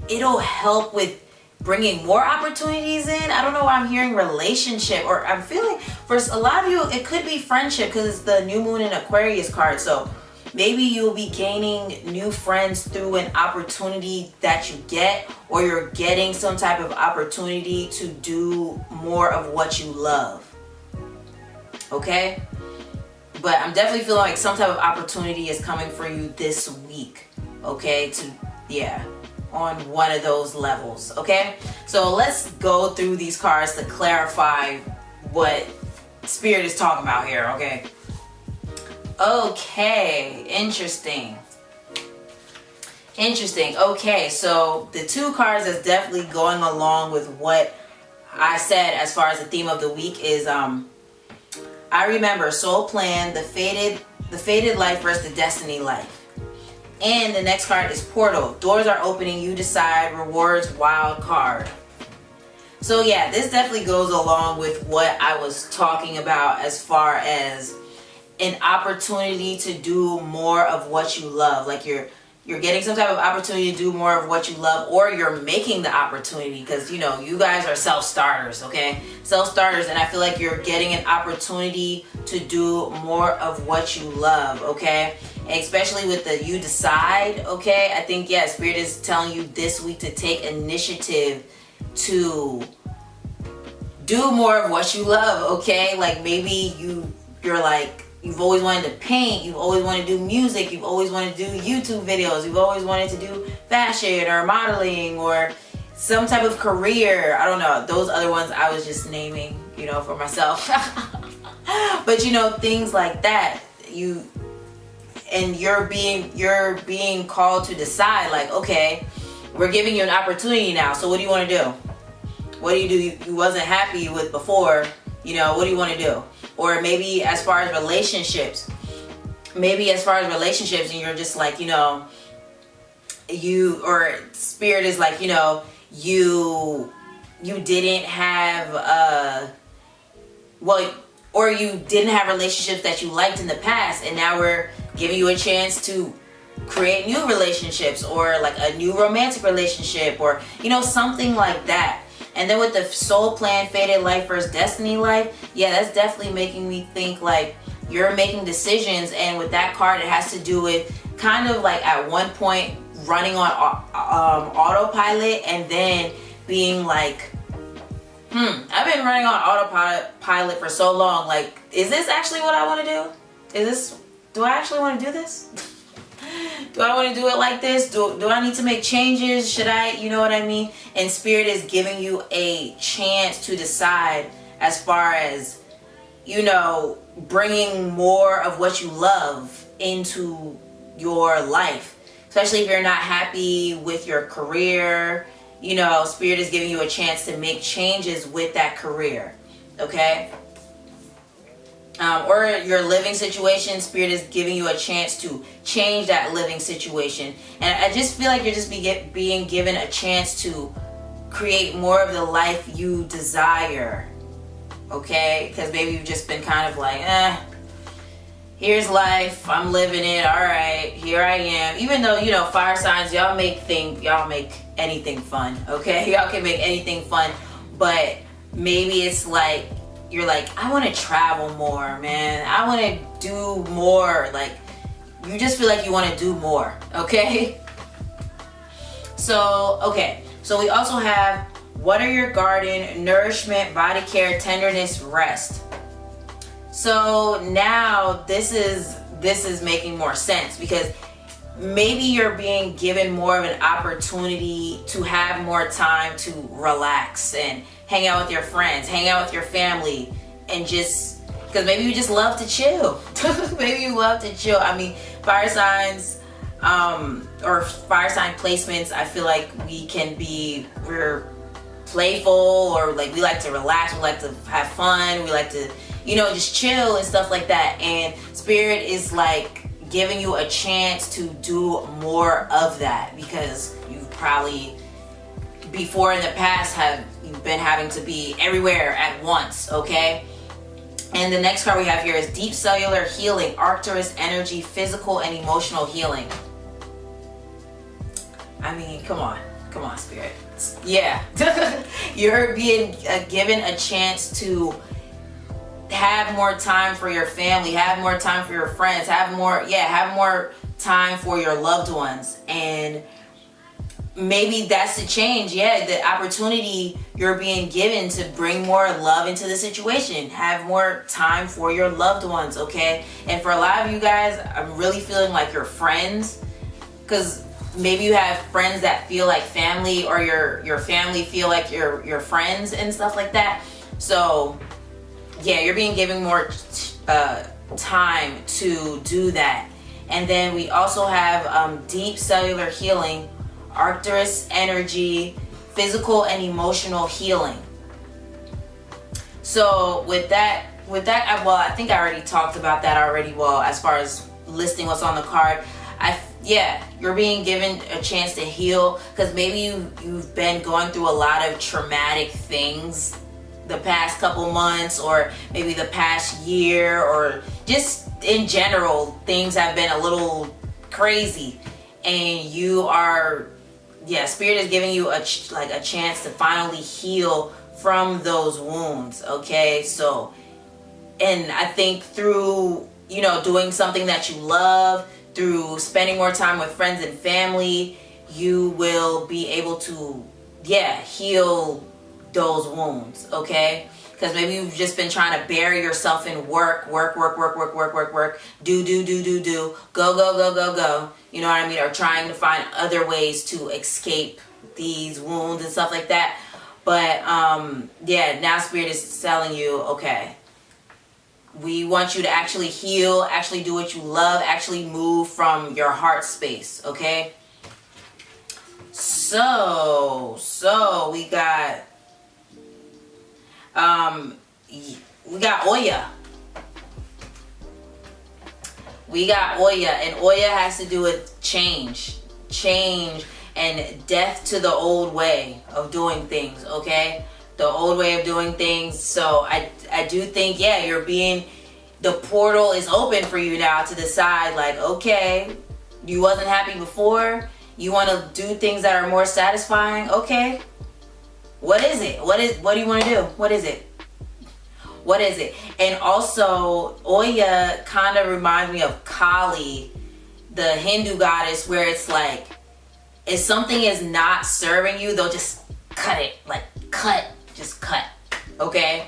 it'll help with bringing more opportunities in. I don't know why I'm hearing relationship, or I'm feeling for a lot of you it could be friendship, because it's the new moon in Aquarius card. So maybe you'll be gaining new friends through an opportunity that you get, or you're getting some type of opportunity to do more of what you love, okay? But I'm definitely feeling like some type of opportunity is coming for you this week, okay? On one of those levels, okay? So let's go through these cards to clarify what Spirit is talking about here, okay? Okay, interesting. Okay, so the two cards that's definitely going along with what I said as far as the theme of the week is I remember, soul plan, the fated life versus the destiny life. And the next card is portal. Doors are opening, you decide, rewards, wild card. So yeah, this definitely goes along with what I was talking about as far as an opportunity to do more of what you love. Like you're getting some type of opportunity to do more of what you love, or you're making the opportunity, because you know you guys are self-starters, okay? Self-starters, and I feel like you're getting an opportunity to do more of what you love, okay? Especially with the you decide, okay? I think, yeah, Spirit is telling you this week to take initiative to do more of what you love, okay? Like maybe you're like, you've always wanted to paint, you've always wanted to do music, you've always wanted to do YouTube videos, you've always wanted to do fashion or modeling or some type of career. I don't know, those other ones I was just naming, you know, for myself. But you know, things like that, you're being called to decide, like, okay, we're giving you an opportunity now, so what do you want to do? What do you wasn't happy with before, you know, what do you want to do? Or maybe as far as relationships, and you're just like, you know, or Spirit is like, you know, you didn't have or you didn't have relationships that you liked in the past, and now we're giving you a chance to create new relationships, or like a new romantic relationship, or you know, something like that. And then with the soul plan, fated life versus destiny life, yeah, that's definitely making me think like you're making decisions. And with that card, it has to do with kind of like at one point running on autopilot, and then being like, I've been running on autopilot for so long. Like, is this actually what I want to do? Do I actually want to do this? Do I want to do it like this? Do I need to make changes? Should I, you know what I mean? And Spirit is giving you a chance to decide as far as, you know, bringing more of what you love into your life. Especially if you're not happy with your career, you know, Spirit is giving you a chance to make changes with that career, okay? Or your living situation, Spirit is giving you a chance to change that living situation. And I just feel like you're just being given a chance to create more of the life you desire, okay? Because maybe you've just been kind of like, here's life, I'm living it, all right, here I am. Even though, you know, fire signs, y'all make anything fun, okay? Y'all can make anything fun, but maybe it's like, you're like, I want to travel more, man. I want to do more. Like, you just feel like you want to do more, okay? So, okay. So we also have water your garden, nourishment, body care, tenderness, rest. So now this is making more sense, because maybe you're being given more of an opportunity to have more time to relax and hang out with your friends, hang out with your family, and just, because maybe you just love to chill. Maybe you love to chill. I mean, fire signs, or fire sign placements, I feel like we're playful, or like we like to relax, we like to have fun, we like to, you know, just chill and stuff like that. And Spirit is like giving you a chance to do more of that, because you've probably before in the past have been having to be everywhere at once, okay? And the next card we have here is deep cellular healing, Arcturus energy, physical and emotional healing. I mean, come on, Spirit. Yeah. You're being given a chance to have more time for your family, have more time for your friends, have more time for your loved ones. And maybe that's the change, the opportunity you're being given to bring more love into the situation. Have more time for your loved ones, okay? And for a lot of you guys, I'm really feeling like your friends, because maybe you have friends that feel like family, or your family feel like your friends and stuff like that. So yeah, you're being given more time to do that. And then we also have deep cellular healing, Arcturus energy, physical and emotional healing. So with that, well, I think I already talked about that already. Well, as far as listing what's on the card, yeah, you're being given a chance to heal, because maybe you've been going through a lot of traumatic things the past couple months, or maybe the past year, or just in general, things have been a little crazy, and you are, yeah, Spirit is giving you a chance to finally heal from those wounds. Okay, so, and I think through, you know, doing something that you love, through spending more time with friends and family, you will be able to, yeah, heal those wounds. Okay, because maybe you've just been trying to bury yourself in work, do, go, you know what I mean, or trying to find other ways to escape these wounds and stuff like that. But yeah, now Spirit is telling you, okay, we want you to actually heal, actually do what you love, actually move from your heart space. Okay, so we got Oya. We got Oya, and Oya has to do with change and death to the old way of doing things. Okay, the old way of doing things. So I do think, yeah, the portal is open for you now to decide, like, okay, you wasn't happy before, you want to do things that are more satisfying. Okay, what is it? What do you want to do? What is it? And also, Oya kind of reminds me of Kali, the Hindu goddess, where it's like, if something is not serving you, they'll just cut it. Like, just cut. Okay?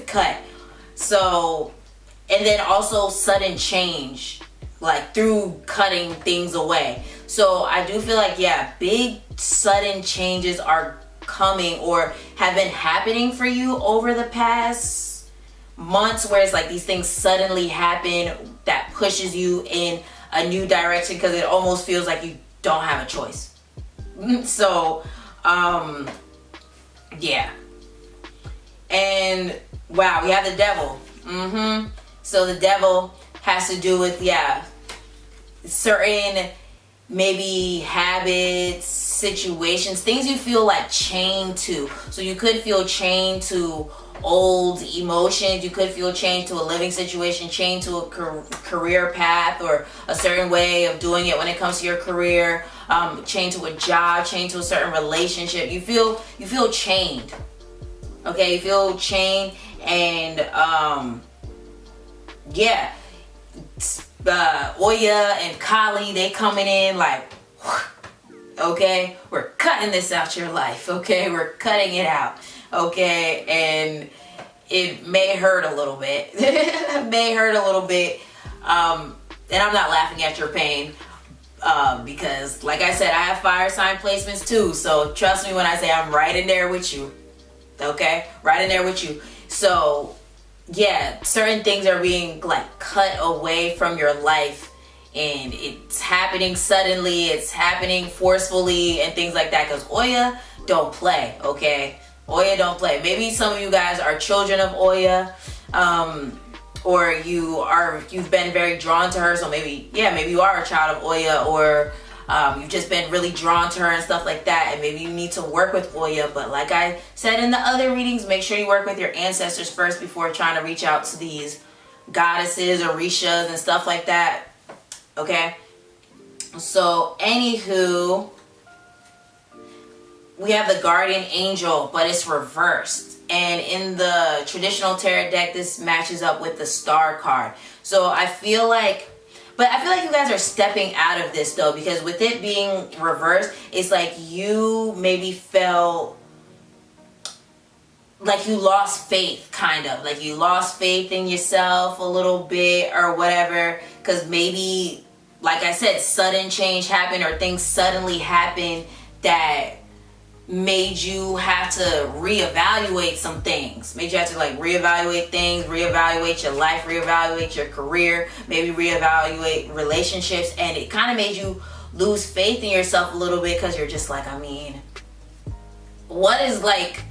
Cut. So, and then also sudden change, like through cutting things away. So I do feel like, yeah, big sudden changes are coming or have been happening for you over the past months, where it's like these things suddenly happen that pushes you in a new direction, because it almost feels like you don't have a choice. So yeah. And wow, we have the devil. So the devil has to do with, yeah, certain maybe habits, situations, things you feel like chained to. So you could feel chained to old emotions, you could feel chained to a living situation, chained to a career path or a certain way of doing it when it comes to your career, chained to a job, chained to a certain relationship. You feel chained. Okay, you feel chained, and yeah, Oya and Kali, they coming in like, okay, we're cutting this out your life. Okay, we're cutting it out. Okay, and it may hurt a little bit. It may hurt a little bit. And I'm not laughing at your pain, because like I said, I have fire sign placements too. So trust me when I say I'm right in there with you. Okay, right in there with you. So yeah, certain things are being like cut away from your life, and it's happening suddenly, it's happening forcefully and things like that, because Oya don't play. Okay, Oya don't play. Maybe some of you guys are children of Oya, or you've been very drawn to her. So maybe you are a child of Oya, or you've just been really drawn to her and stuff like that, and maybe you need to work with Oya. But like I said in the other readings, make sure you work with your ancestors first before trying to reach out to these goddesses or Orishas and stuff like that. Okay, so anywho, we have the guardian angel, but it's reversed, and in the traditional tarot deck, this matches up with the star card. So I feel like you guys are stepping out of this though, because with it being reversed, it's like you maybe felt like you lost faith, kind of like you lost faith in yourself a little bit or whatever, because maybe, like I said, sudden change happened, or things suddenly happened that made you have to reevaluate some things. Made you have to like reevaluate things, reevaluate your life, reevaluate your career, maybe reevaluate relationships, and it kind of made you lose faith in yourself a little bit, because you're just like, I mean, what is like,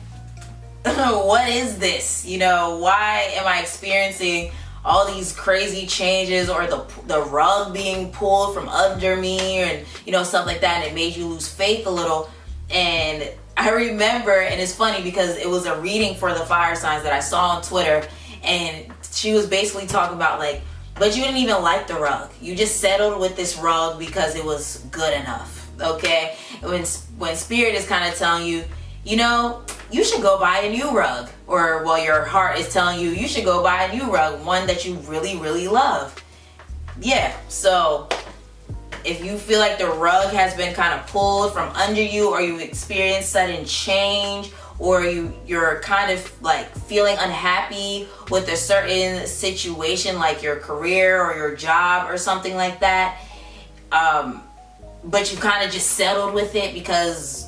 what is this? You know, why am I experiencing all these crazy changes, or the rug being pulled from under me, and you know, stuff like that, and it made you lose faith a little. And I remember, and it's funny because it was a reading for the fire signs that I saw on Twitter, and she was basically talking about like, but you didn't even like the rug. You just settled with this rug because it was good enough, okay? When Spirit is kind of telling you, you know, you should go buy a new rug. Or, well, your heart is telling you, you should go buy a new rug, one that you really, really love. Yeah, so if you feel like the rug has been kind of pulled from under you, or you've experienced sudden change, or you're kind of like feeling unhappy with a certain situation, like your career or your job or something like that, but you kind of just settled with it because,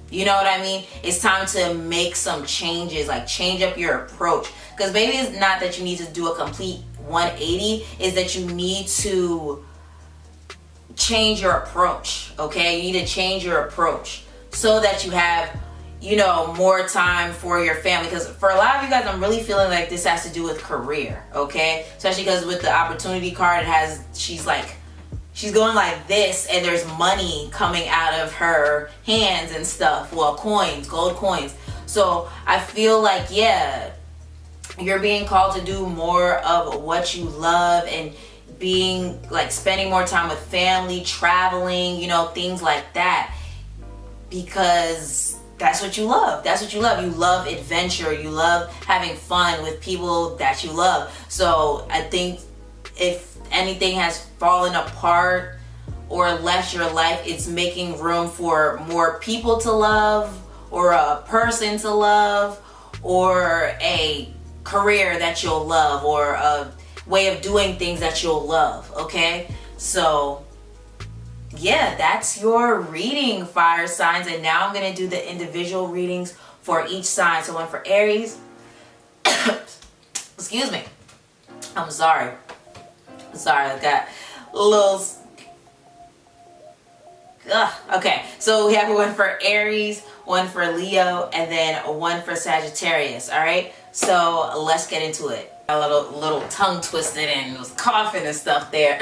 you know what I mean, it's time to make some changes, like change up your approach. Because maybe it's not that you need to do a complete 180, is that you need to change your approach. Okay, you need to change your approach so that you have, you know, more time for your family. Because for a lot of you guys, I'm really feeling like this has to do with career, okay? Especially because with the opportunity card, it has, she's going like this, and there's money coming out of her hands and stuff. Well, coins, gold coins. So I feel like, yeah, you're being called to do more of what you love, and being like spending more time with family, traveling, you know, things like that, because that's what you love. That's what you love. You love adventure. You love having fun with people that you love. So I think if anything has fallen apart or left your life, it's making room for more people to love, or a person to love, or a career that you'll love, or a way of doing things that you'll love. Okay, so yeah, that's your reading, fire signs. And now I'm going to do the individual readings for each sign. So one for Aries. Excuse me. I'm sorry. I got a little... Okay, so we have one for Aries, one for Leo, and then one for Sagittarius. All right, so let's get into it. A little tongue twisted and was coughing and stuff there.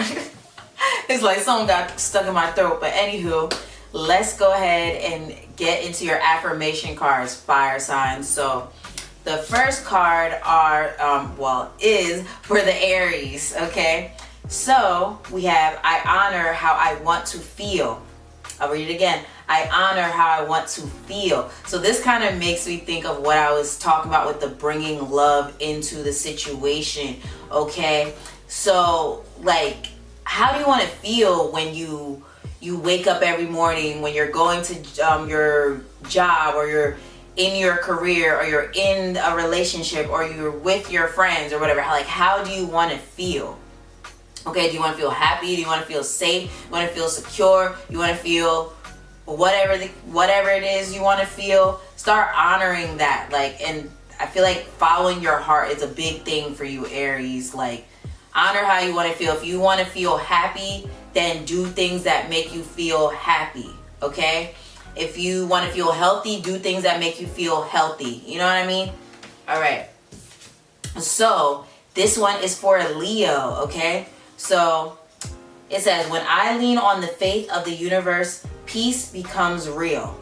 It's like something got stuck in my throat. But anywho, let's go ahead and get into your affirmation cards, fire signs. So the first card is for the Aries. Okay, so we have, I honor how I want to feel. I'll read it again. I honor how I want to feel. So this kind of makes me think of what I was talking about with the bringing love into the situation. Okay, so like, how do you want to feel when you wake up every morning, when you're going to your job, or you're in your career, or you're in a relationship, or you're with your friends or whatever? Like, how do you want to feel? Okay, do you want to feel happy? Do you want to feel safe? You want to feel secure? You want to feel whatever it is you want to feel? Start honoring that. Like, and I feel like following your heart is a big thing for you, Aries. Like, honor how you want to feel. If you want to feel happy, then do things that make you feel happy. Okay? If you want to feel healthy, do things that make you feel healthy. You know what I mean? All right. So this one is for Leo. Okay? So it says, when I lean on the faith of the universe, peace becomes real.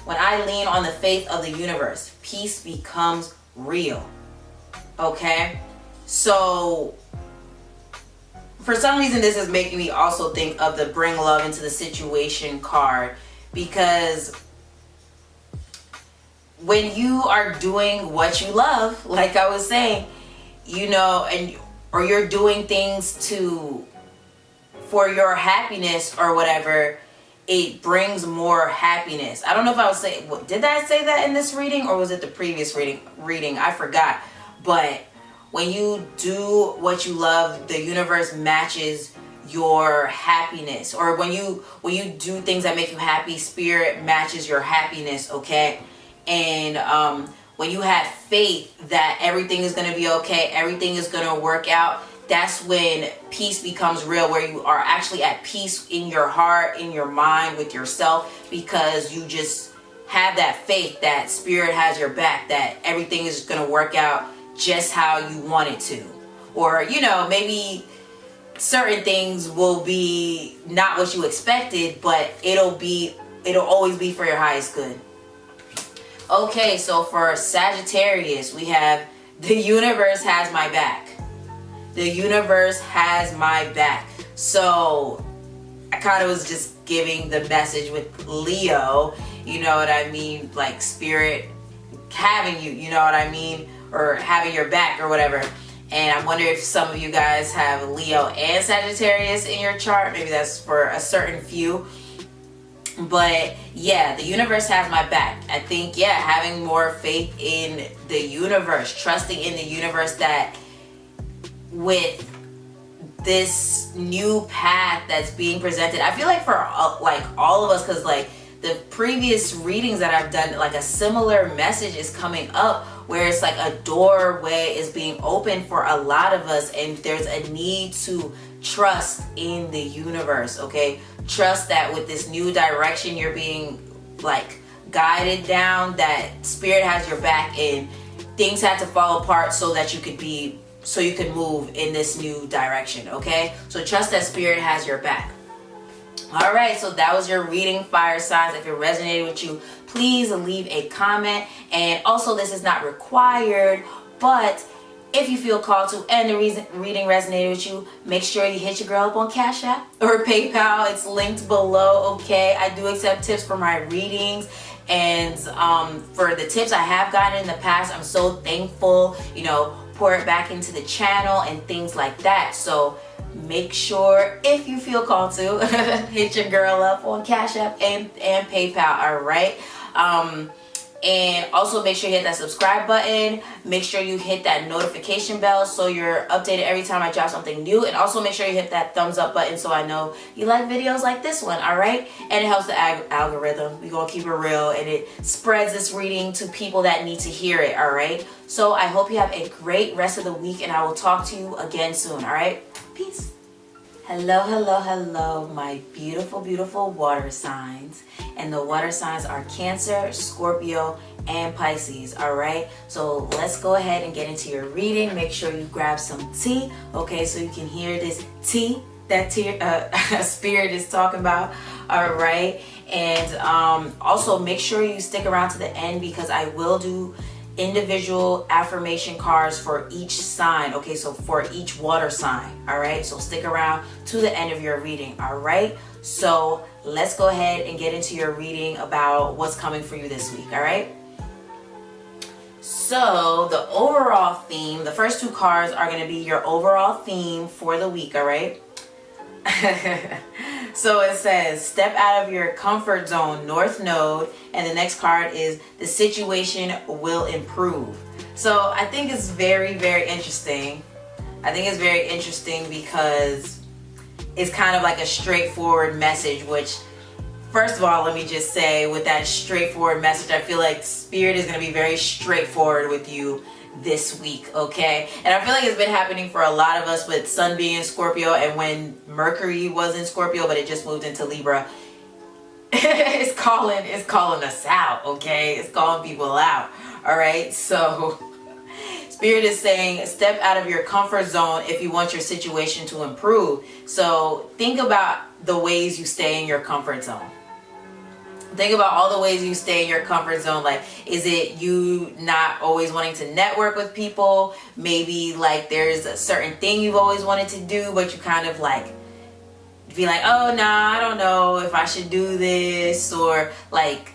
When I lean on the faith of the universe, peace becomes real. Okay? So for some reason, this is making me also think of the bring love into the situation card, because when you are doing what you love, like I was saying, you know, or you're doing things for your happiness or whatever, it brings more happiness. I don't know if I was saying, did I say that in this reading, or was it the previous reading? I forgot. But when you do what you love, the universe matches your happiness. Or when you do things that make you happy, spirit matches your happiness. Okay, and when you have faith that everything is going to be okay, everything is going to work out, that's when peace becomes real, where you are actually at peace in your heart, in your mind, with yourself, because you just have that faith that spirit has your back, that everything is going to work out just how you want it to. or, you know, maybe certain things will be not what you expected, but it'll always be for your highest good. Okay, so for Sagittarius, we have the universe has my back. The universe has my back. So I kind of was just giving the message with Leo, you know what I mean? Like spirit having you, you know what I mean? Or having your back or whatever. And I wonder if some of you guys have Leo and Sagittarius in your chart. Maybe that's for a certain few. But yeah, the universe has my back. I think, yeah, having more faith in the universe, trusting in the universe that with this new path that's being presented, I feel like for like all of us, because like the previous readings that I've done, like a similar message is coming up where it's like a doorway is being opened for a lot of us, and there's a need to trust in the universe. Okay, trust that with this new direction you're being like guided down, that spirit has your back, and things had to fall apart so that you could move in this new direction. Okay, so trust that spirit has your back. All right, so that was your reading, fire signs. If it resonated with you, please leave a comment. And also, this is not required, but if you feel called to and the reading resonated with you, make sure you hit your girl up on Cash App or PayPal. It's linked below, okay? I do accept tips for my readings. And for the tips I have gotten in the past, I'm so thankful, you know, pour it back into the channel and things like that. So make sure, if you feel called to, hit your girl up on Cash App and PayPal, all right? And also make sure you hit that subscribe button. Make sure you hit that notification bell so you're updated every time I drop something new. And also make sure you hit that thumbs up button so I know you like videos like this one, all right? And it helps the algorithm. We're gonna keep it real, and it spreads this reading to people that need to hear it, all right? So I hope you have a great rest of the week, and I will talk to you again soon, all right? Peace. Hello, hello, hello, my beautiful, beautiful water signs. And the water signs are Cancer, Scorpio, and Pisces, all right? So let's go ahead and get into your reading. Make sure you grab some tea, okay, so you can hear this tea that spirit is talking about, all right? And also make sure you stick around to the end, because I will do individual affirmation cards for each sign, okay? So for each water sign, all right? So stick around to the end of your reading, all right? So let's go ahead and get into your reading about what's coming for you this week, all right? So the overall theme, the first two cards are going to be your overall theme for the week, all right? So it says, step out of your comfort zone, North Node. And the next card is, the situation will improve. So I think it's very, very interesting. I think it's very interesting because it's kind of like a straightforward message, which, first of all, let me just say, with that straightforward message, I feel like Spirit is going to be very straightforward with you this week, okay? And I feel like it's been happening for a lot of us with Sun being in Scorpio, and when Mercury was in Scorpio, but it just moved into Libra. it's calling us out, okay? It's calling people out, all right? So Spirit is saying, step out of your comfort zone if you want your situation to improve. So think about the ways you stay in your comfort zone. Think about all the ways you stay in your comfort zone. Like, is it you not always wanting to network with people? Maybe like there's a certain thing you've always wanted to do, but you kind of like be like, oh nah, I don't know if I should do this, or like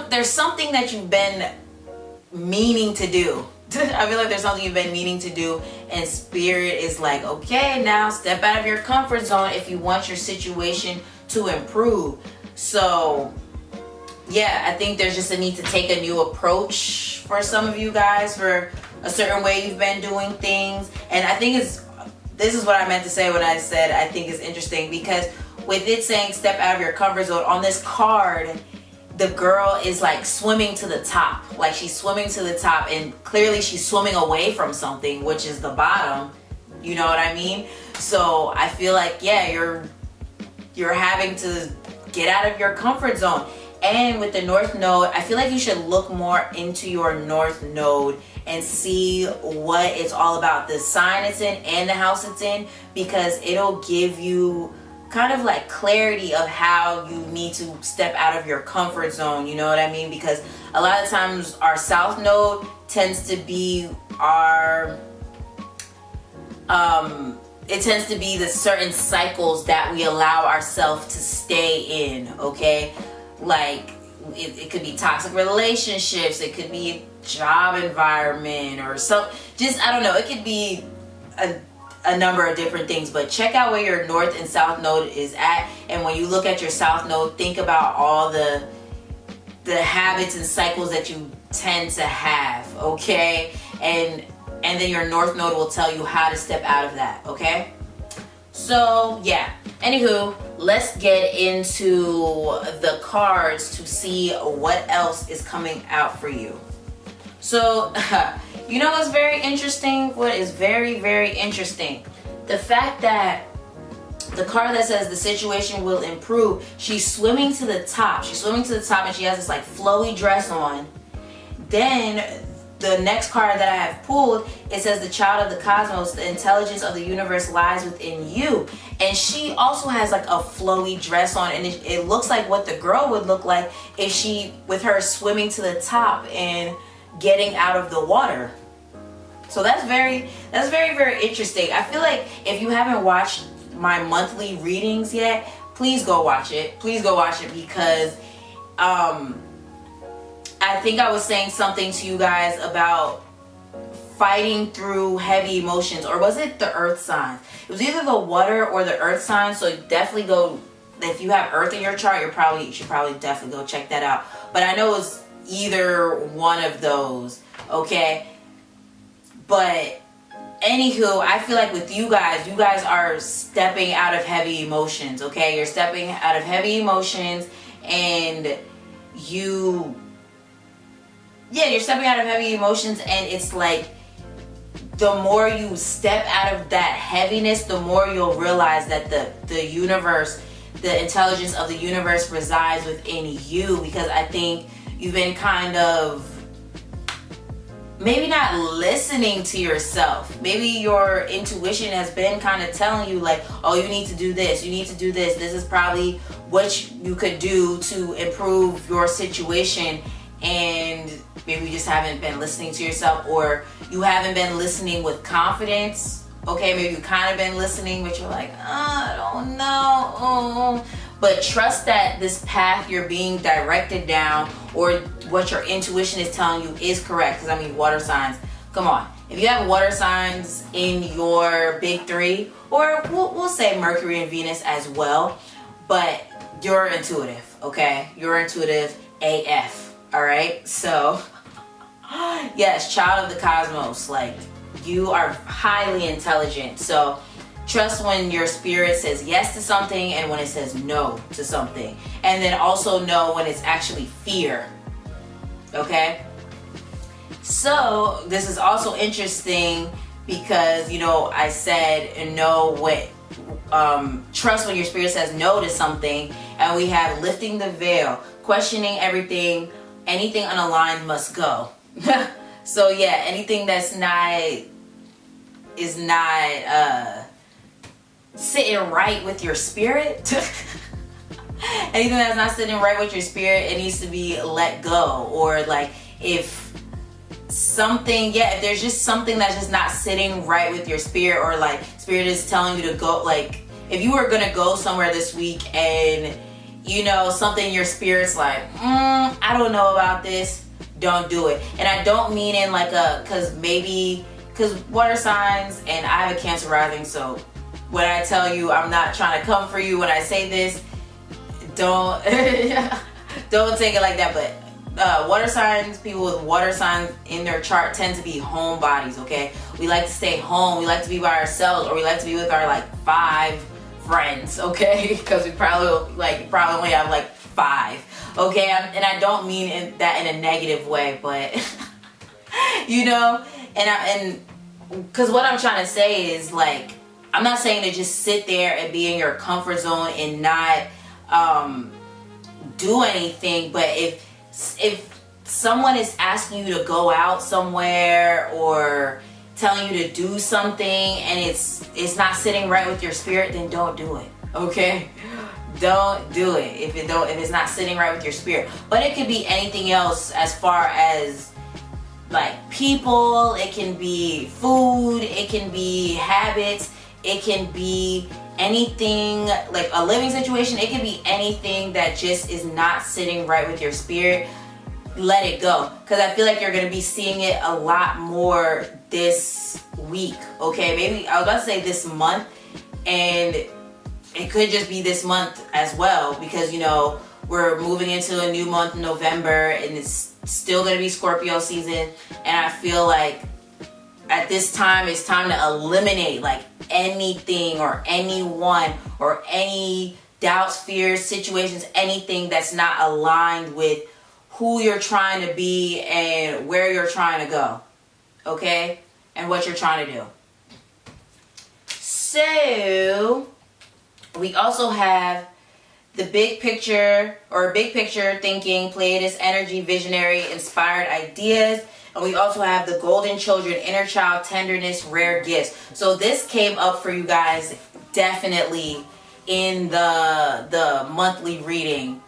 there's something that you've been meaning to do. I feel like there's something you've been meaning to do, and Spirit is like, okay, now step out of your comfort zone if you want your situation to improve. So yeah, I think there's just a need to take a new approach for some of you guys for a certain way you've been doing things. And I think this is what I meant to say when I said I think it's interesting, because with it saying step out of your comfort zone, on this card, the girl is like swimming to the top. Like, she's swimming to the top, and clearly she's swimming away from something, which is the bottom. You know what I mean? So I feel like, yeah, you're having to get out of your comfort zone. And with the North Node, I feel like you should look more into your North Node and see what it's all about, the sign it's in and the house it's in, because it'll give you kind of like clarity of how you need to step out of your comfort zone, you know what I mean? Because a lot of times our South Node tends to be our it tends to be the certain cycles that we allow ourselves to stay in, okay? Like it could be toxic relationships, it could be a job environment, or just I don't know, it could be a number of different things. But check out where your North and South Node is at, and when you look at your South Node, think about all the habits and cycles that you tend to have, okay? And then your North Node will tell you how to step out of that, okay? So yeah, anywho, let's get into the cards to see what else is coming out for you. So you know what's very interesting? What is very, very interesting? The fact that the card that says the situation will improve, she's swimming to the top. She's swimming to the top and she has this like flowy dress on. Then the next card that I have pulled, it says the child of the cosmos, the intelligence of the universe lies within you. And she also has like a flowy dress on, and it looks like what the girl would look like if she, with her swimming to the top and getting out of the water. So that's very, very interesting. I feel like if you haven't watched my monthly readings yet, please go watch it. Please go watch it, because I think I was saying something to you guys about fighting through heavy emotions, or was it the earth signs? It was either the water or the earth signs. So definitely go, if you have earth in your chart, you should probably definitely go check that out. But I know it's either one of those, okay? But anywho, I feel like with you guys are stepping out of heavy emotions, okay? You're stepping out of heavy emotions, and you're stepping out of heavy emotions, and it's like the more you step out of that heaviness, the more you'll realize that the universe, the intelligence of the universe resides within you. Because I think you've been kind of maybe not listening to yourself. Maybe your intuition has been kind of telling you like, oh, you need to do this, you need to do this. This is probably what you could do to improve your situation. And maybe you just haven't been listening to yourself, or you haven't been listening with confidence. Okay, maybe you kind of been listening, but you're like, I don't know. But trust that this path you're being directed down, or what your intuition is telling you, is correct. Because I mean, water signs, come on. If you have water signs in your big three, or we'll say Mercury and Venus as well, but you're intuitive, okay? You're intuitive AF. All right, so yes, child of the cosmos, like you are highly intelligent. So trust when your spirit says yes to something and when it says no to something, and then also know when it's actually fear. Okay, so this is also interesting because, you know, I said know what trust when your spirit says no to something, and we have lifting the veil, questioning everything. Anything unaligned must go. So yeah, anything that's is not sitting right with your spirit. Anything that's not sitting right with your spirit, it needs to be let go. Or like if there's just something that's just not sitting right with your spirit, or like spirit is telling you to go, like if you were gonna go somewhere this week and you know, something your spirit's like, I don't know about this, don't do it. And I don't mean in like because water signs, and I have a Cancer rising, so when I tell you I'm not trying to come for you when I say this, don't take it like that. But water signs, people with water signs in their chart tend to be homebodies, okay? We like to stay home, we like to be by ourselves, or we like to be with our like 5 friends, okay? Because we probably only have like 5, okay? And I don't mean that in a negative way, but you know, and because what I'm trying to say is, like, I'm not saying to just sit there and be in your comfort zone and not do anything. But if someone is asking you to go out somewhere or telling you to do something and it's not sitting right with your spirit, then don't do it. Okay? Don't do it if it's not sitting right with your spirit. But it could be anything else, as far as like people, it can be food, it can be habits, it can be anything, like a living situation. It can be anything that just is not sitting right with your spirit. Let it go, because I feel like you're going to be seeing it a lot more this week. Okay, maybe I was about to say this month, and it could just be this month as well, because you know we're moving into a new month in November, and it's still going to be Scorpio season. And I feel like at this time it's time to eliminate like anything or anyone or any doubts, fears, situations, anything that's not aligned with who you're trying to be and where you're trying to go, okay? And what you're trying to do. So, we also have the big picture, or big picture thinking, Pleiades energy, visionary, inspired ideas. And we also have the golden children, inner child, tenderness, rare gifts. So this came up for you guys definitely in the monthly reading.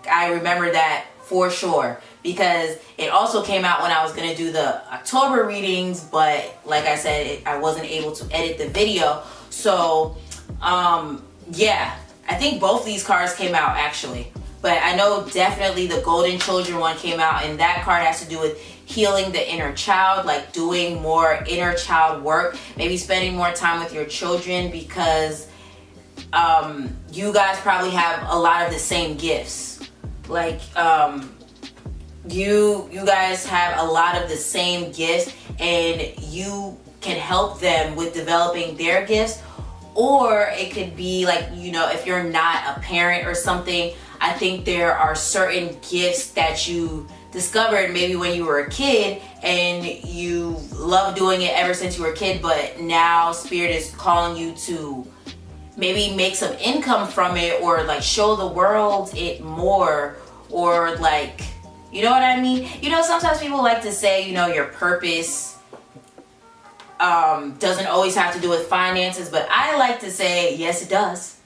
I remember that for sure, because it also came out when I was going to do the October readings, but like I said, I wasn't able to edit the video. So yeah, I think both these cards came out actually, but I know definitely the golden children one came out, and that card has to do with healing the inner child, like doing more inner child work, maybe spending more time with your children, because you guys probably have a lot of the same gifts. Like you guys have a lot of the same gifts, and you can help them with developing their gifts. Or it could be like, you know, if you're not a parent or something, I think there are certain gifts that you discovered maybe when you were a kid and you love doing it ever since you were a kid, but now spirit is calling you to maybe make some income from it, or like show the world it more, or like, you know what I mean? You know, sometimes people like to say, you know, your purpose doesn't always have to do with finances, but I like to say, yes, it does.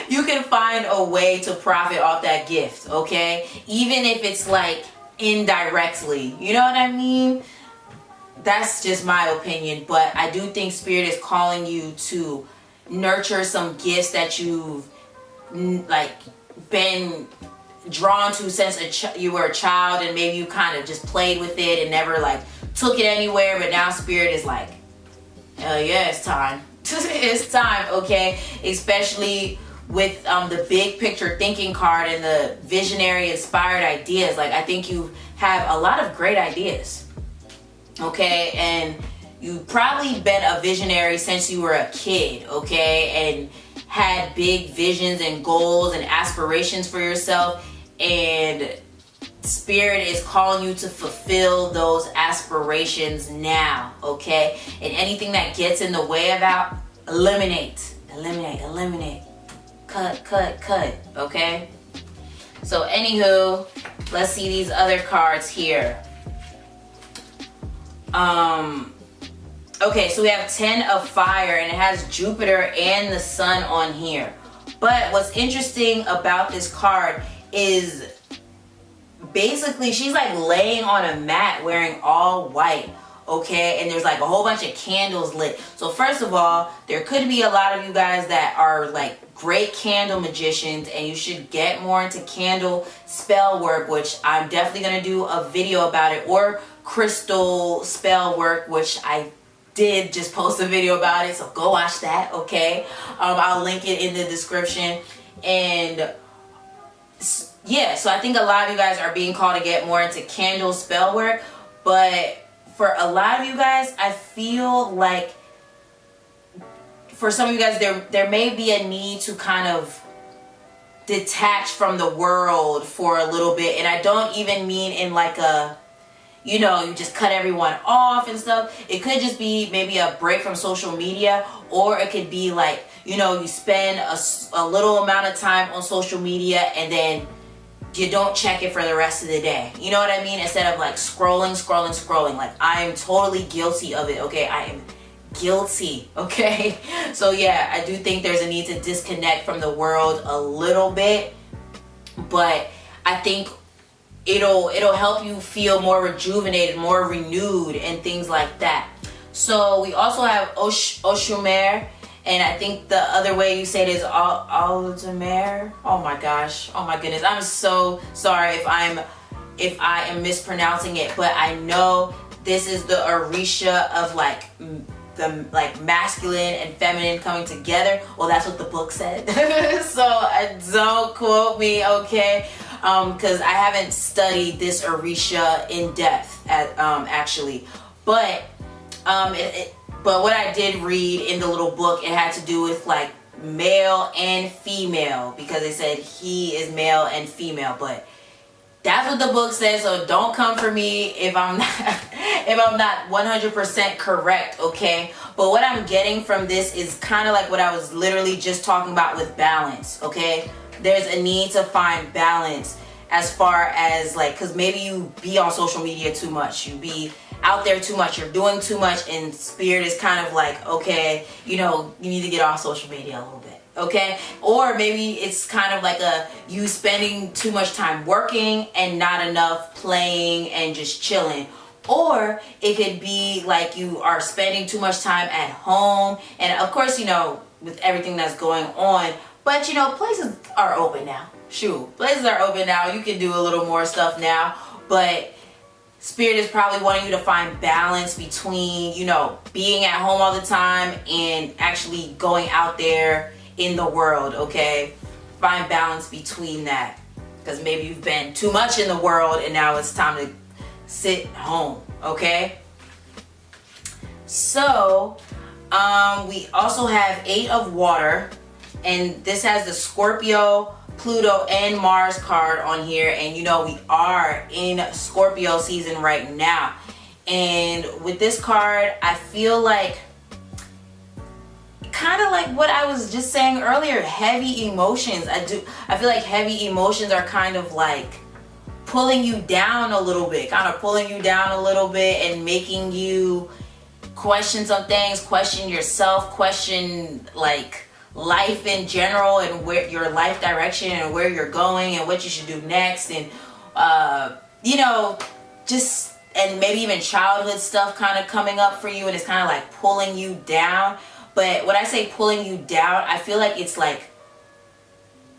You can find a way to profit off that gift, okay? Even if it's like indirectly, you know what I mean? That's just my opinion, but I do think spirit is calling you to nurture some gifts that you've like been drawn to since you were a child, and maybe you kind of just played with it and never like took it anywhere, but now spirit is like, hell yeah, it's time. It's time, okay? Especially with the big picture thinking card and the visionary inspired ideas. Like, I think you have a lot of great ideas, okay? And you've probably been a visionary since you were a kid, okay? And had big visions and goals and aspirations for yourself, and spirit is calling you to fulfill those aspirations now, okay? And anything that gets in the way of that, eliminate, cut, okay? So anywho, let's see these other cards here. Okay, so we have 10 of fire, and it has Jupiter and the sun on here. But what's interesting about this card is basically she's like laying on a mat wearing all white, okay? And there's like a whole bunch of candles lit. So first of all, there could be a lot of you guys that are like great candle magicians, and you should get more into candle spell work, which I'm definitely going to do a video about it, or crystal spell work, which I did just post a video about it, so go watch that, okay? I'll link it in the description. And yeah, so I think a lot of you guys are being called to get more into candle spell work, but for a lot of you guys, I feel like for some of you guys, there may be a need to kind of detach from the world for a little bit. And I don't even mean in like a, you know, you just cut everyone off and stuff. It could just be maybe a break from social media, or it could be like, you know, you spend a little amount of time on social media and then you don't check it for the rest of the day. You know what I mean? Instead of like scrolling. Like, I am totally guilty of it, okay? I am guilty, okay? So yeah, I do think there's a need to disconnect from the world a little bit, but I think it'll help you feel more rejuvenated, more renewed, and things like that. So we also have Oshumer, and I think the other way you say it is Aldamer. Oh my gosh, oh my goodness, I'm so sorry if I am mispronouncing it, but I know this is the Orisha of like the like masculine and feminine coming together. Well, that's what the book said. So don't quote me, okay? Because I haven't studied this Orisha in depth actually, but but what I did read in the little book, it had to do with like male and female, because they said he is male and female, but that's what the book says. So don't come for me if I'm not 100% correct, okay? But what I'm getting from this is kind of like what I was literally just talking about with balance, okay? There's a need to find balance as far as like, because maybe you be on social media too much, you be out there too much, you're doing too much, and spirit is kind of like, okay, you know, you need to get off social media a little bit, okay? Or maybe it's kind of like you spending too much time working and not enough playing and just chilling. Or it could be like you are spending too much time at home, and of course, you know, with everything that's going on, but you know, places are open now. Shoot, places are open now. You can do a little more stuff now, but Spirit is probably wanting you to find balance between, you know, being at home all the time and actually going out there in the world, okay? Find balance between that, because maybe you've been too much in the world and now it's time to sit home, okay? So, we also have 8 of Water, and this has the Scorpio, Pluto, and Mars card on here, and you know we are in Scorpio season right now. And with this card, I feel like kind of like what I was just saying earlier, heavy emotions. I feel like heavy emotions are kind of like pulling you down a little bit, and making you question some things, question yourself, question like life in general, and where your life direction and where you're going and what you should do next, and you know, just, and maybe even childhood stuff kind of coming up for you, and it's kind of like pulling you down. But when I say pulling you down, I feel like it's like,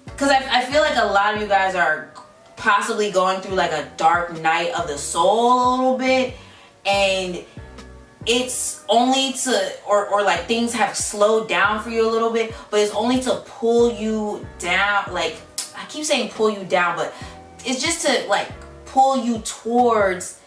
because I feel like a lot of you guys are possibly going through like a dark night of the soul a little bit, and it's only to, or like things have slowed down for you a little bit, but it's only to pull you down. Like, I keep saying pull you down, but it's just to like pull you towards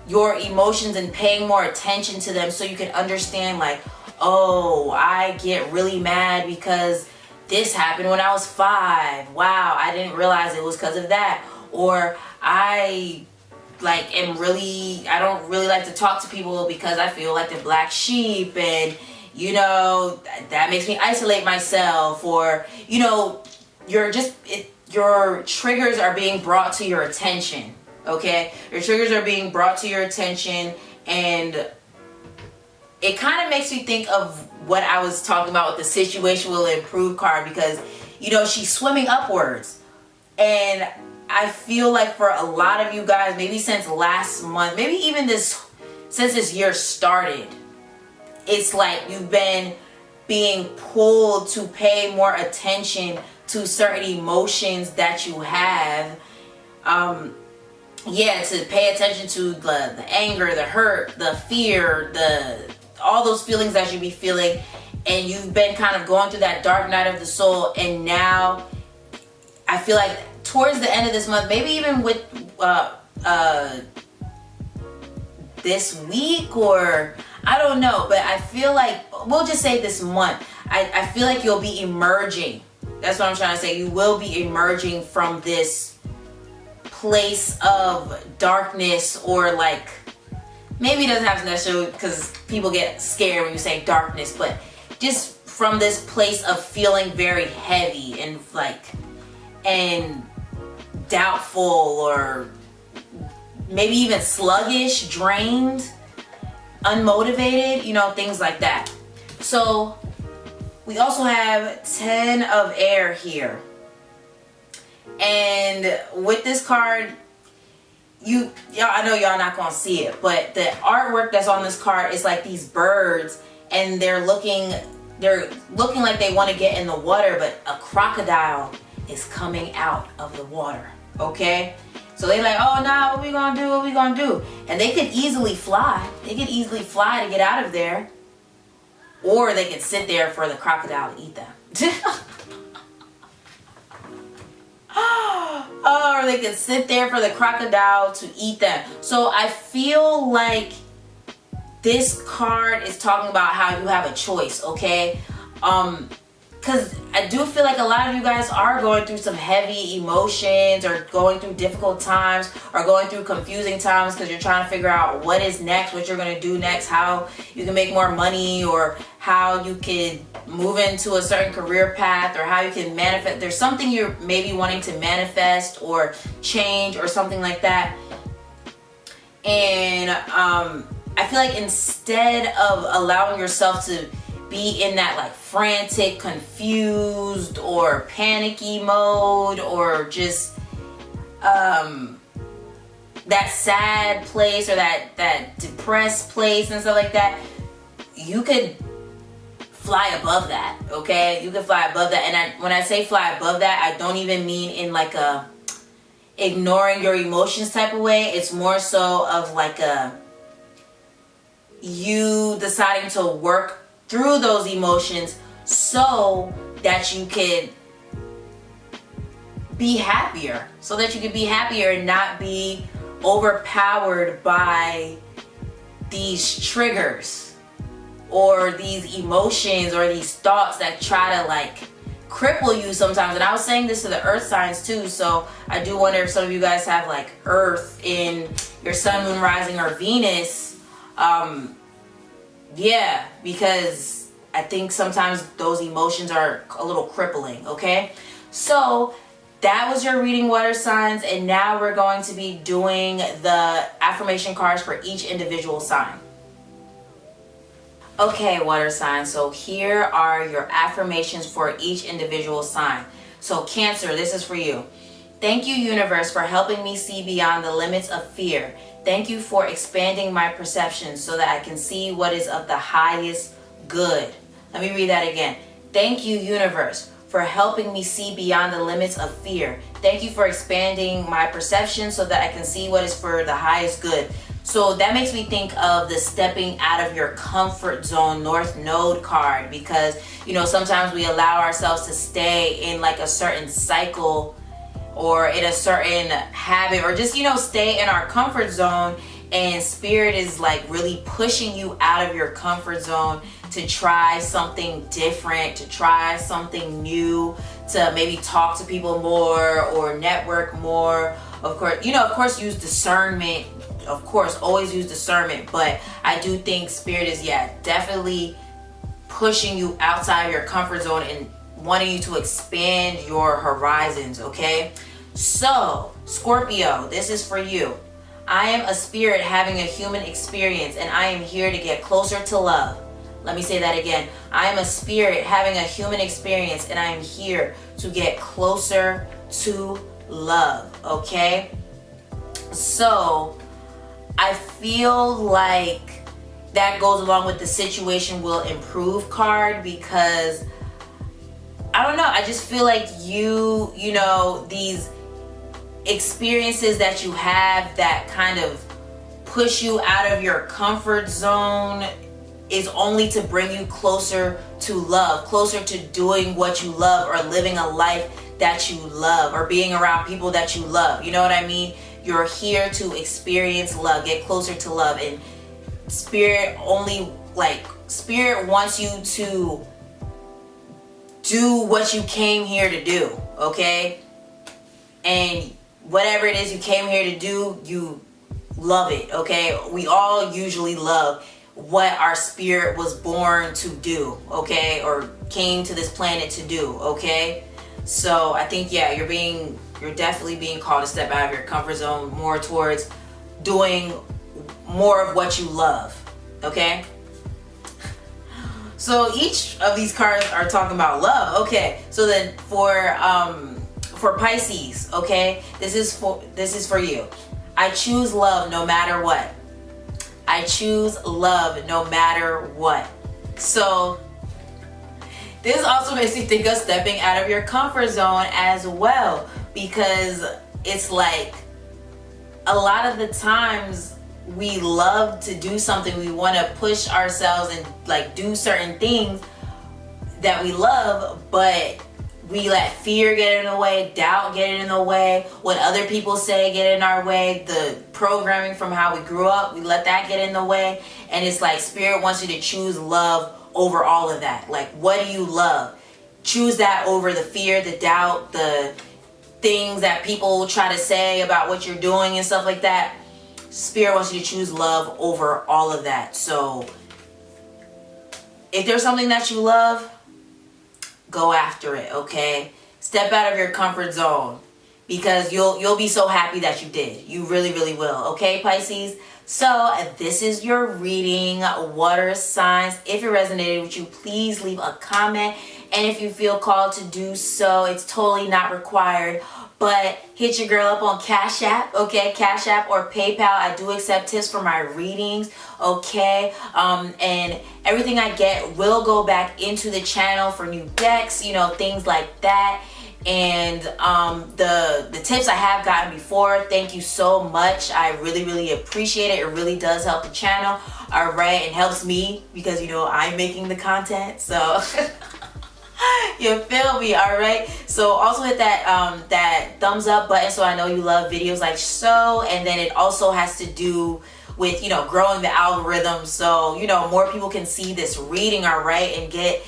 your emotions and paying more attention to them, so you can understand like, oh, I get really mad because this happened when I was 5. Wow, I didn't realize it was because of that. Or I don't really like to talk to people because I feel like the black sheep, and you know, that makes me isolate myself. Or you know, your triggers are being brought to your attention, okay? Your triggers are being brought to your attention, and it kind of makes me think of what I was talking about with the situation will improve card, because you know, she's swimming upwards, and I feel like for a lot of you guys, maybe since last month, maybe even since this year started, it's like you've been being pulled to pay more attention to certain emotions that you have. To pay attention to the anger, the hurt, the fear, all those feelings that you be feeling, and you've been kind of going through that dark night of the soul, and now I feel like towards the end of this month, maybe even with this week, or I don't know, but I feel like, we'll just say this month, I feel like you'll be emerging. That's what I'm trying to say. You will be emerging from this place of darkness, or like, maybe it doesn't have to necessarily, because people get scared when you say darkness, but just from this place of feeling very heavy and and doubtful, or maybe even sluggish, drained, unmotivated, you know, things like that. So we also have 10 of air here. And with this card, y'all, I know y'all not gonna see it, but the artwork that's on this card is like these birds, and they're looking like they want to get in the water, but a crocodile is coming out of the water. Okay, so they're like, oh no, what we gonna do, what we gonna do? And they could easily fly. They could easily fly to get out of there, or they could sit there for the crocodile to eat them. Or they could sit there for the crocodile to eat them. So I feel like this card is talking about how you have a choice, okay? Because I do feel like a lot of you guys are going through some heavy emotions, or going through difficult times, or going through confusing times, because you're trying to figure out what is next, what you're going to do next, how you can make more money, or how you can move into a certain career path, or how you can manifest. There's something you're maybe wanting to manifest or change or something like that. And I feel like instead of allowing yourself to be in that like frantic, confused, or panicky mode, or just that sad place, or that depressed place and stuff like that, you could fly above that, okay? You can fly above that. And when I say fly above that, I don't even mean in like a ignoring your emotions type of way. It's more so of like you deciding to work through those emotions so that you could be happier. So that you could be happier and not be overpowered by these triggers, or these emotions, or these thoughts that try to like cripple you sometimes. And I was saying this to the earth signs too, so I do wonder if some of you guys have like earth in your sun, moon, rising, or Venus. Yeah, because I think sometimes those emotions are a little crippling, okay? So that was your reading, water signs, and now we're going to be doing the affirmation cards for each individual sign. Okay, water signs, so here are your affirmations for each individual sign. So Cancer, this is for you. Thank you, universe, for helping me see beyond the limits of fear. Thank you for expanding my perception so that I can see what is of the highest good. Let me read that again. Thank you, universe, for helping me see beyond the limits of fear. Thank you for expanding my perception so that I can see what is for the highest good. So that makes me think of the stepping out of your comfort zone North Node card, because, you know, sometimes we allow ourselves to stay in like a certain cycle, or in a certain habit, or just, you know, stay in our comfort zone, and spirit is like really pushing you out of your comfort zone to try something different, to try something new, to maybe talk to people more or network more. Of course, you know, of course, use discernment. Of course, always use discernment. But I do think spirit is, yeah, definitely pushing you outside of your comfort zone and wanting you to expand your horizons, okay? So, Scorpio, this is for you. I am a spirit having a human experience, and I am here to get closer to love. Let me say that again. I am a spirit having a human experience, and I am here to get closer to love, okay? So, I feel like that goes along with the situation will improve card, because I don't know, I just feel like you know, these experiences that you have that kind of push you out of your comfort zone is only to bring you closer to love, closer to doing what you love, or living a life that you love, or being around people that you love. You know what I mean? You're here to experience love, get closer to love, and spirit wants you to do what you came here to do, okay? And whatever it is you came here to do, you love it, okay? We all usually love what our spirit was born to do, okay? Or came to this planet to do, okay? So I think, yeah, you're definitely being called to step out of your comfort zone more towards doing more of what you love, okay? So each of these cards are talking about love. Okay, so then for Pisces, okay, this is for you. I choose love no matter what. I choose love no matter what. So this also makes me think of stepping out of your comfort zone as well, because it's like a lot of the times we love to do something, we want to push ourselves and like do certain things that we love, but we let fear get in the way, doubt get in the way, what other people say get in our way, the programming from how we grew up, we let that get in the way. And it's like Spirit wants you to choose love over all of that. Like, what do you love? Choose that over the fear, the doubt, the things that people try to say about what you're doing and stuff like that. Spirit wants you to choose love over all of that. So if there's something that you love, go after it, okay? Step out of your comfort zone, because you'll be so happy that you did. You really, really will, okay, Pisces? So this is your reading, water signs. If it resonated with you, please leave a comment. And if you feel called to do so, it's totally not required, but hit your girl up on Cash App, okay? Cash App or PayPal. I do accept tips for my readings, okay? And everything I get will go back into the channel for new decks, you know, things like that. And the tips I have gotten before, thank you so much. I really, really appreciate it. It really does help the channel, all right? It helps me because, you know, I'm making the content, so... You feel me? All right, so also hit that that thumbs up button so I know you love videos like so. And then it also has to do with, you know, growing the algorithm, so, you know, more people can see this reading, all right, and get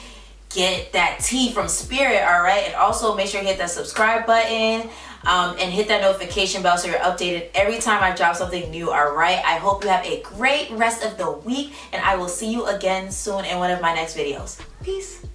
that tea from Spirit, all right. And also make sure you hit that subscribe button and hit that notification bell so you're updated every time I drop something new, all right. I hope you have a great rest of the week, and I will see you again soon in one of my next videos. Peace.